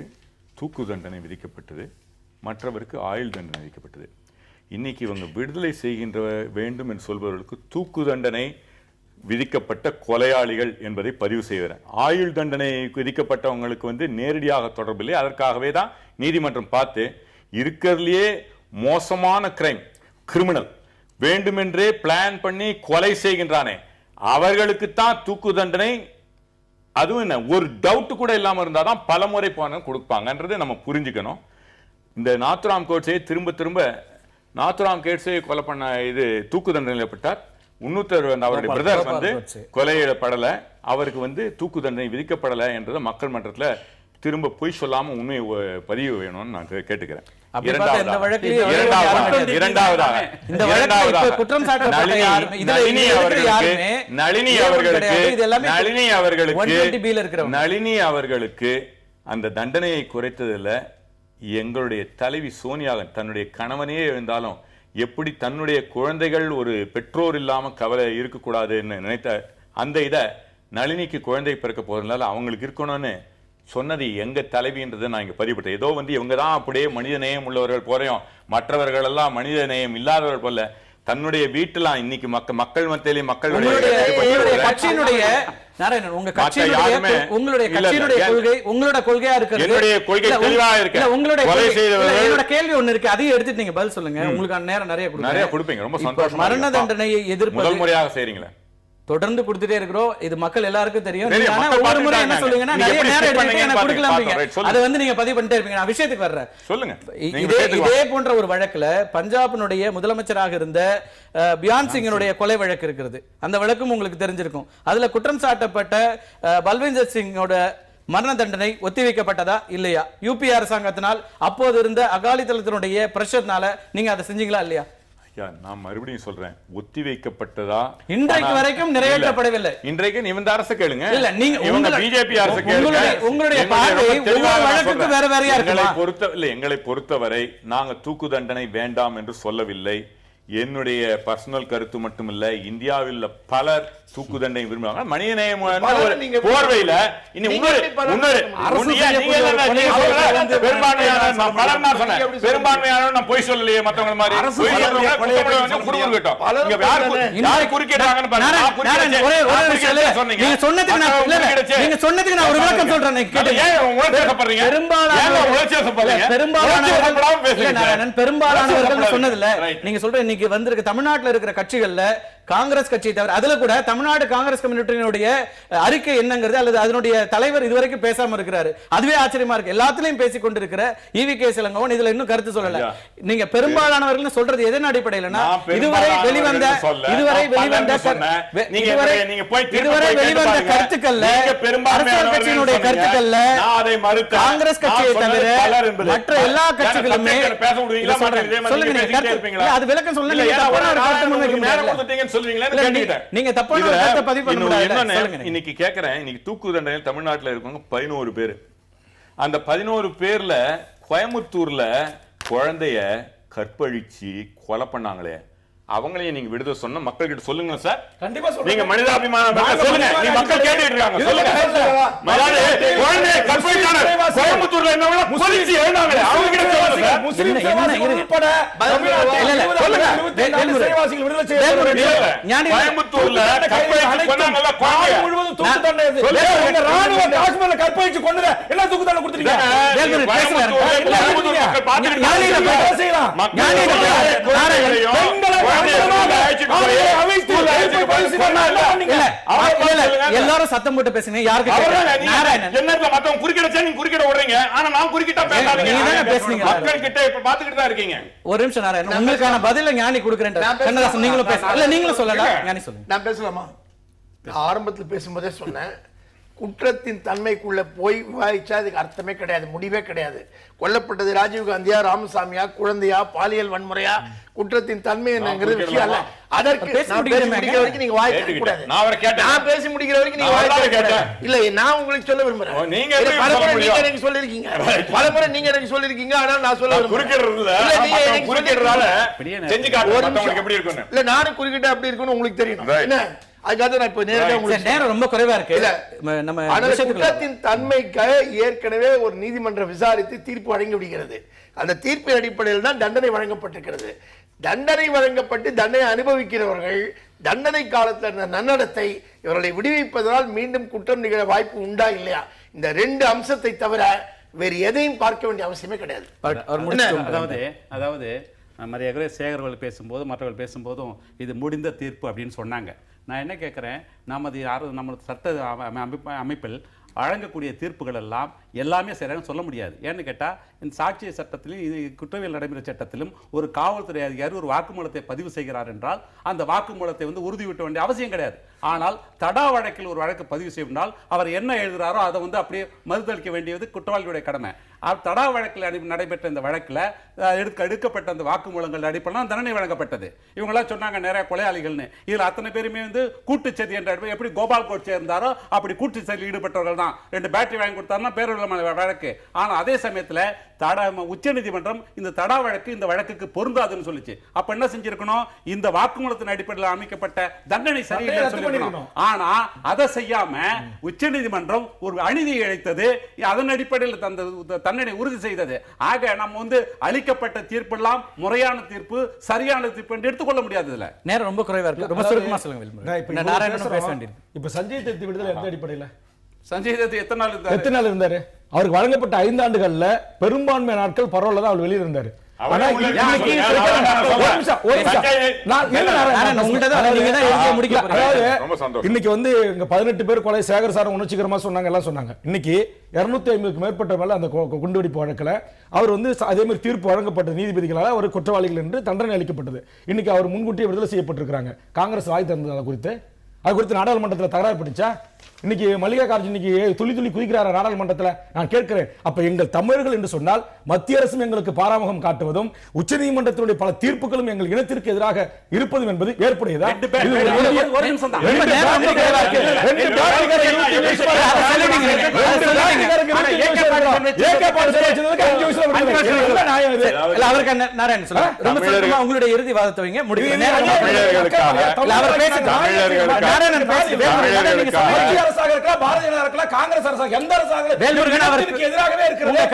[SPEAKER 5] தூக்கு தண்டனை விதிக்கப்பட்டது, மற்றவருக்கு ஆயுள் தண்டனை விதிக்கப்பட்டது. இன்னைக்கு இவங்க விடுதலை செய்கின்ற வேண்டும் என்று சொல்பவர்களுக்கு தூக்கு தண்டனை விதிக்கப்பட்ட கொலையாளிகள் என்பதை பதிவு செய்கிறேன். ஆயுள் தண்டனை விதிக்கப்பட்டவங்களுக்கு வந்து நேரடியாக தொடர்பில்லை. அதற்காகவே தான் நீதிமன்றம் பார்த்து இருக்கிறதுலேயே மோசமான கிரிமினல் வேண்டுமென்றே பிளான் பண்ணி கொலை செய்கின்றானே அவர்களுக்கு தான் தூக்கு தண்டனை. அதுவும் என்ன, ஒரு டவுட் கூட இல்லாம இருந்தாதான் பல முறை போன கொடுப்பாங்கன்றது நம்ம புரிஞ்சுக்கணும். இந்த நாத்துராம் கோட்ஸை திரும்ப திரும்ப நாத்துராம் கேட்ஸை கொலை பண்ண இது தூக்கு தண்டனைப்பட்டார். இன்னொருத்தர் அவருடைய பிரதர் வந்து கொலையிடப்படலை, அவருக்கு தூக்கு தண்டனை விதிக்கப்படலை என்றதை மக்கள் மன்றத்துல திரும்ப பொய் சொல்லாம உண்மையை பதிவு வேணும்னு நான் கேட்டுக்கிறேன். நளினி அவர்களுக்கு அந்த தண்டனையை குறைத்ததுல எங்களுடைய தலைவி சோனியா தன்னுடைய கணவனே இருந்தாலும் எப்படி தன்னுடைய குழந்தைகள் ஒரு பெற்றோர் இல்லாம கவலை இருக்கக்கூடாதுன்னு நினைத்த அந்த இதை நளினிக்கு குழந்தை பிறக்க போறதுனால அவங்களுக்கு இருக்கணும்னு சொன்னது எங்க தலைவின்றதை நான் இங்க பதிவுபட்டேன். ஏதோ இவங்க தான் அப்படியே மனித நேயம் உள்ளவர்கள் போறையும், மற்றவர்கள் எல்லாம் மனித நேயம் இல்லாதவர்கள் போல தன்னுடைய வீட்டுல இன்னைக்கு மக்கள் மத்தியிலே மக்கள்
[SPEAKER 3] கொள்கையா இருக்கு. உங்களோட கேள்வி ஒண்ணு இருக்கு, அதையும் எடுத்துட்டு நீங்க பதில் சொல்லுங்க. உங்களுக்கு நேரம் நிறைய கொடுப்பீங்க. ரொம்ப சந்தோஷம். மரண தண்டனையை எதிர்ப்பு முதல் முறையாக செய்றீங்களா? தொடர்ந்து கொடுத்துட்டே இருக்கிறோம். இது மக்கள் எல்லாருக்கும் தெரியும். ஒவ்வொரு முறை என்ன சொல்லுங்கன்னா நிறைய நேரம் எடுத்து கொடுக்கலாம். அதை நீங்க பதிவு பண்ணிட்டே இருப்பீங்க. நான் விஷயத்துக்கு வர்றேன். சொல்லுங்க. இதே போன்ற ஒரு வழக்குல பஞ்சாபினுடைய முதலமைச்சராக இருந்த பியான் சிங்கினுடைய கொலை வழக்கு இருக்கிறது. அந்த வழக்கும் உங்களுக்கு தெரிஞ்சிருக்கும். அதுல குற்றம் சாட்டப்பட்ட பல்விந்தர் சிங்கோட மரண தண்டனை ஒத்திவைக்கப்பட்டதா இல்லையா? யூபி அரசாங்கத்தினால் அப்போது இருந்த அகாலிதளத்தினுடைய பிரஷர்னால நீங்க அதை செஞ்சீங்களா இல்லையா?
[SPEAKER 5] நான் மறுபடியும் சொல்றேன், ஒத்தி வைக்கப்பட்டதா?
[SPEAKER 3] இன்றைக்கு வரைக்கும் நிறைவேற்றப்படவில்லை.
[SPEAKER 5] இன்றைக்கு இந்த அரசு கேளுங்க,
[SPEAKER 3] இல்ல நீங்க
[SPEAKER 5] இவங்க பிஜேபி அரசு கேளுங்க.
[SPEAKER 3] உங்களுடைய பார்வை ஒவ்வொரு வழக்குக்கு வேற வேறையா
[SPEAKER 5] இருக்கு. எங்களை பொறுத்தவரை நாங்க தூக்கு தண்டனை வேண்டாம் என்று சொல்லவில்லை. என்னுடைய பர்சனல் கருத்து மட்டுமில்ல, இந்தியாவில் பலர் தூக்கு தண்டனை விரும்புவாங்க. மனிதநேயம் போர்வையில பெரும்பான்மையான நான் பொய் சொல்லலையே மத்தவங்க மாதிரி
[SPEAKER 3] பெரும்பாலானவர்கள் சொன்னதில்ல. நீங்க சொல்ற இன்னைக்கு வந்திருக்க தமிழ்நாட்டில் இருக்கிற கட்சிகள்ல காங்கிரஸ் கட்சியை தவிர அதுல கூட தமிழ்நாடு காங்கிரஸ் கம்யூனிட்டியினுடைய அறிக்கை என்னங்கிறது அல்லது அதனுடைய தலைவர் இதுவரைக்கும் பேசாம இருக்கிறாரு. அதுவே ஆச்சரியமா இருக்கு. எல்லாத்திலையும் பேசிக் கொண்டிருக்கிற ஈவி.கே. இளங்கோவன் இதுல இன்னும் கருத்து சொல்லல. நீங்க பெரும்பாலானவர்கள் சொல்றது எதன் அடிப்படையிலனா இதுவரை வெளிவந்த கருத்துக்கள்ல அரசியல் கட்சியினுடைய கருத்துக்கள்ல காங்கிரஸ் கட்சியை தவிர மற்ற எல்லா கட்சிகளுமே சொல்லுங்க. அது விளக்கம் சொல்லுங்க.
[SPEAKER 5] நீங்க தப்பான கருத்தை பதிவு பண்ண முடியாது. இன்னைக்கு கேக்குறேன், இன்னைக்கு தூக்கு தண்டனையில் தமிழ்நாட்டில் இருக்கவங்க 11 பேர். அந்த 11 பேர்ல கோயம்புத்தூர்ல குழந்தைய கற்பழிச்சு கொலை பண்ணாங்களே, அவங்களையும் நீங்க விடுதலை சொன்ன மக்கள் கிட்ட சொல்லுங்க சார். கண்டிப்பா நீங்க மனிதாபிமானம் சொல்லுங்க. நீ மக்கள் கேட்டுட்டு இருக்காங்க. சொல்லுங்க. குழந்தைய கற்பழிச்சாங்க கோயம்புத்தூர்ல என்ன போலீஸ் எழுந்தாங்களே, அவங்க கிட்ட சொல்லுங்க. முஸ்லிம் சேவாசிகள் உட்பட சேவாசிகள் விடுதலை செய்யப்பட்டாங்க. கோயம்புத்தூர்ல கற்பழிச்சு கொன்னாங்கல, குழந்தை முழுவதும் தூக்கு தண்டனை. சொல்லுங்க. ராணுவ காஷ்மீர்ல கற்பழிச்சு கொன்னத என்ன தூக்கு தண்டனை கொடுத்துட்டீங்க?
[SPEAKER 3] எல்லாரும் சத்தம் போட்டு பேசுங்க. யாருக்கு ஒரு நிமிஷம் நாராயணன், உங்களுக்கான பதில ஞானி கொடுக்கிறேன். நீங்களும் பேச, நீங்களும் சொல்லலாம். ஞானி சொல்லுங்க.
[SPEAKER 6] நான் பேசலாமா? ஆரம்பத்தில் பேசும்போதே சொன்னேன், குற்றத்தின் தன்மைக்குள்ள போய் விவாதிச்சா அதுக்கு அர்த்தமே கிடையாது, முடிவே கிடையாது. கொல்லப்பட்டது ராஜீவ் காந்தியா, ராமசாமியா, குழந்தையா, பாலியல் வன்முறையா, குற்றத்தின் தன்மை என்னங்கிறது விஷயம் அல்ல. அதற்கு முடிக்கிற வரைக்கும் நீங்க வாய் கூடாது. நான் பேசி முடிக்கிற வரைக்கும் நீங்க வாய் இல்ல. நான் உங்களுக்கு சொல்ல விரும்புறேன். பலமுறை நீங்க எனக்கு சொல்லிருக்கீங்க, பலமுறை நீங்க எனக்கு சொல்லிருக்கீங்க. ஆனா நான் சொல்ல இல்ல, நானும் குறுக்கிட்ட அப்படி இருக்குன்னு உங்களுக்கு தெரியணும். என்ன அதுக்காக நான் இப்ப
[SPEAKER 3] நேரம் ரொம்ப குறைவா இருக்கு. நம்ம
[SPEAKER 6] குற்றத்தின் தன்மைக்காக ஏற்கனவே ஒரு நீதிமன்றம் விசாரித்து தீர்ப்பு வழங்கி விடுகிறது. அந்த தீர்ப்பின் அடிப்படையில் தான் தண்டனை வழங்கப்பட்டிருக்கிறது. தண்டனை வழங்கப்பட்டு தண்டனை அனுபவிக்கிறவர்கள் தண்டனை காலத்தில் இருந்த நன்னடத்தை இவர்களை விடுவிப்பதனால் மீண்டும் குற்றம் நிகழ வாய்ப்பு உண்டா இல்லையா, இந்த 2 அம்சத்தை தவிர வேறு எதையும் பார்க்க வேண்டிய அவசியமே கிடையாது.
[SPEAKER 7] அதாவது மரியாதை சேகர்கள் பேசும்போது மற்றவர்கள் பேசும்போதும் இது முடிந்த தீர்ப்பு அப்படின்னு சொன்னாங்க. நான் என்ன கேட்குறேன், நமது சட்ட அமைப்பில் வழங்கக்கூடிய தீர்ப்புகள் எல்லாம் எல்லாமே சரியாக சொல்ல முடியாது. ஏன்னு கேட்டால் இந்த சாட்சிய சட்டத்திலும் இது குற்றவியல் நடைமுறை சட்டத்திலும் ஒரு காவல்துறை அதிகாரி ஒரு வாக்குமூலத்தை பதிவு செய்கிறார் என்றால் அந்த வாக்குமூலத்தை உறுதிவிட்ட வேண்டிய அவசியம் கிடையாது. ஆனால் தடா வழக்கில் ஒரு வழக்கு பதிவு செய்தால் அவர் என்ன எழுதுறாரோ அதை அப்படியே மறுதளிக்க வேண்டியது குற்றவாளியுடைய கடமை. தடா வழக்கில் நடைபெற்ற இந்த வழக்கில் எடுக்கப்பட்ட அந்த வாக்குமூலங்கள் அடிப்படையில் தண்டனை வழங்கப்பட்டது. இவங்களாம் சொன்னாங்க நிறைய கொலையாளிகள்னு. இதில் அத்தனை பேருமே கூட்டுச்சதி என்ற எப்படி கோபால் கோட்சே இருந்தாரோ அப்படி கூட்டுச்சதியில் ஈடுபட்டவர்கள் தான். 2 பேட்டரி வாங்கி கொடுத்தாருன்னா பேரவர்களமான வழக்கு. ஆனால் அதே சமயத்தில் உச்சநீதிமன்றம் இந்த தடா வழக்கு இந்த வழக்குக்கு பொருந்தாதுன்னு சொல்லிச்சு. அப்ப என்ன செஞ்சிருக்கணும்? இந்த வாக்குமூலத்தின் அடிப்படையில் அமைக்கப்பட்ட தண்டனை சரியில்லை சொல்லிருக்கணும். ஆனா அதை செய்யாம உச்சநீதிமன்றம் ஒரு அநீதியை இழைத்தது. அதன் அடிப்படையில் தண்டனை உறுதி செய்தது. ஆக நம்ம அளிக்கப்பட்ட தீர்ப்பு எல்லாம் முறையான தீர்ப்பு, சரியான தீர்ப்பு என்று எடுத்துக்கொள்ள முடியாது. இதுல
[SPEAKER 3] நேரம் ரொம்ப குறைவா இருக்கு. ரொம்ப சுருக்கமா சொல்லுங்க. நாராயணன் பேச வேண்டியது.
[SPEAKER 1] இப்ப சஞ்சய் தத் விடுதலை எந்த அடிப்படையில்?
[SPEAKER 7] சஞ்சய் தத் எத்தனை நாள் இருந்தாரு?
[SPEAKER 1] அவருக்கு வழங்கப்பட்ட 5 ஆண்டுகள்ல பெரும்பான்மை நாட்கள் பரவாயில்ல தான் அவர் வெளியே இருந்தாரு. இன்னைக்கு இங்க 18 பேர் கொலை சேகரசாரம் உணர்ச்சிகரமா சொன்னாங்க, எல்லாம் சொன்னாங்க. இன்னைக்கு 250க்கு மேற்பட்ட மேல அந்த குண்டுவெடிப்பு வழக்குல அவர் அதே மாதிரி தீர்ப்பு வழங்கப்பட்ட நீதிபதிகளால் அவர் குற்றவாளிகள் என்று தண்டனை அளிக்கப்பட்டது. இன்னைக்கு அவர் முன்கூட்டியே விடுதலை செய்யப்பட்டிருக்கிறாங்க. காங்கிரஸ் வாய் தந்தது அது குறித்து நாடாளுமன்றத்தில் தகராறு பண்ணிச்சா? இன்னைக்கு மல்லிகா கார்ஜுன் இன்னைக்கு துளி துளி குதிக்கிறார் நாடாளுமன்றத்தில். நான் கேட்கிறேன், அப்ப எங்கள் தமிழர்கள் என்று சொன்னால் மத்திய அரசும் எங்களுக்கு பாராமுகம் காட்டுவதும் உச்சநீதிமன்றத்தினுடைய பல தீர்ப்புகளும் எங்கள் இனத்திற்கு எதிராக இருப்பதும் என்பது ஏற்புடையதா?
[SPEAKER 3] உங்களுடைய இறுதி வாதத்தை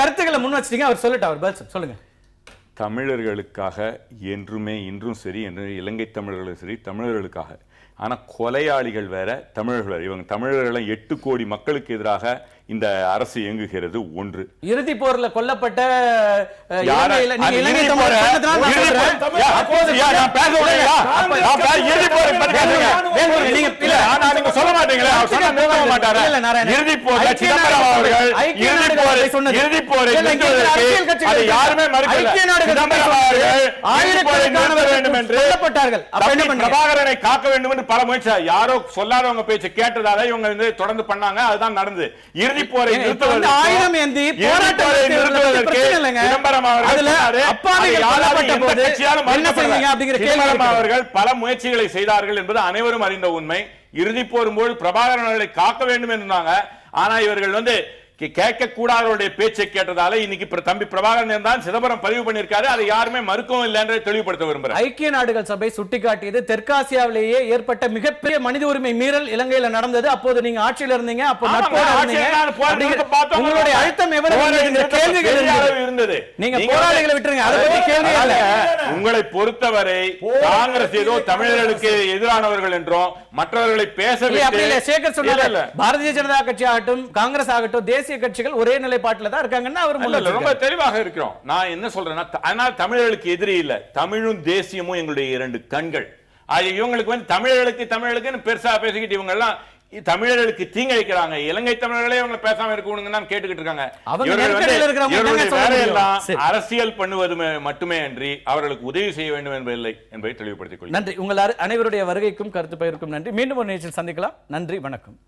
[SPEAKER 3] கருத்துக்களை முன் வச்சிட்டீங்க. அவர் சொல்லுங்க.
[SPEAKER 5] தமிழர்களுக்காக என்றுமே இன்றும் சரி, என்று இலங்கை தமிழர்களும் சரி, தமிழர்களுக்காக. ஆனா கொலையாளிகள் வேற, தமிழர்கள் வேற. இவங்க தமிழர்களை 8 கோடி மக்களுக்கு எதிராக இந்த அரசு இயங்குகிறது. ஒன்று,
[SPEAKER 3] இறுதி போர்ல கொல்லப்பட்ட
[SPEAKER 5] பிரபாகரனை காக்க வேண்டும் என்று பல முயற்சி, யாரோ சொல்லாதவங்க பேச்சு கேட்டதால இவங்க தொடர்ந்து பண்ணாங்க. அதுதான் நடந்தது. இறுதி போரை அவர்கள் பல முயற்சிகளை செய்தார்கள் என்பது அனைவரும் அறிந்த உண்மை. இறுதி போரும்போது பிரபாகரனை காக்க வேண்டும் என்றாங்க. ஆனா இவர்கள் கேட்கக்கூடாதவருடைய பேச்சை கேட்டதால இன்னைக்கு தம்பி பிரபாகரன் தான் சிதம்பரம் பதிவு பண்ணியிருக்காரு. அதை யாருமே மறுக்கவும் இல்லை என்று தெளிவுபடுத்த விரும்புகிறேன்.
[SPEAKER 3] ஐக்கிய நாடுகள் சபை சுட்டிக்காட்டியது தெற்காசியாவிலேயே ஏற்பட்ட மிகப்பெரிய மனித உரிமை மீறல் இலங்கையில் நடந்தது. அப்போது நீங்க ஆட்சியில் இருந்தீங்க. உங்களுடைய அழுத்தம் இருந்தது. நீங்க போராளிகளை விட்டுருங்க. அதை பத்தி கேள்வி அல்ல.
[SPEAKER 5] உங்களை பொறுத்தவரை காங்கிரஸ் ஏதோ தமிழர்களுக்கு எதிரானவர்கள் என்றும் மற்றவர்களை பேசவில்லை.
[SPEAKER 3] சேகர் சொன்னார், பாரதிய ஜனதா கட்சி ஆகட்டும், காங்கிரஸ் ஆகட்டும், தேசிய கட்சிகள் ஒரே நிலைப்பாட்டில் தான் இருக்காங்கன்னா அவர்
[SPEAKER 5] ரொம்ப தெளிவாக இருக்கிறோம். நான் என்ன சொல்றேன்னா, ஆனால் தமிழர்களுக்கு எதிரி இல்ல, தமிழும் தேசியமும் எங்களுடைய 2 கண்கள். இவங்களுக்கு தமிழர்களுக்கு பெருசா பேசிக்கிட்டு இவங்க எல்லாம் தமிழர்களுக்கு தீங்கிழைக்கிறாங்க. இலங்கை தமிழர்களே இவங்க பேசாம இருக்கணும்னு கேட்டுக்கிட்டு இருக்காங்க. அரசியல் பண்ணுவது மட்டுமே அன்றி அவர்களுக்கு உதவி செய்ய வேண்டும் என்பதில்லை என்பதை தெளிவுபடுத்திக் கொள்கிறேன்.
[SPEAKER 3] நன்றி. உங்கள் அனைவருடைய வருகைக்கும் கருத்து பகிர்வுக்கும் நன்றி. மீண்டும் ஒரு நிகழ்ச்சியில் சந்திக்கலாம். நன்றி, வணக்கம்.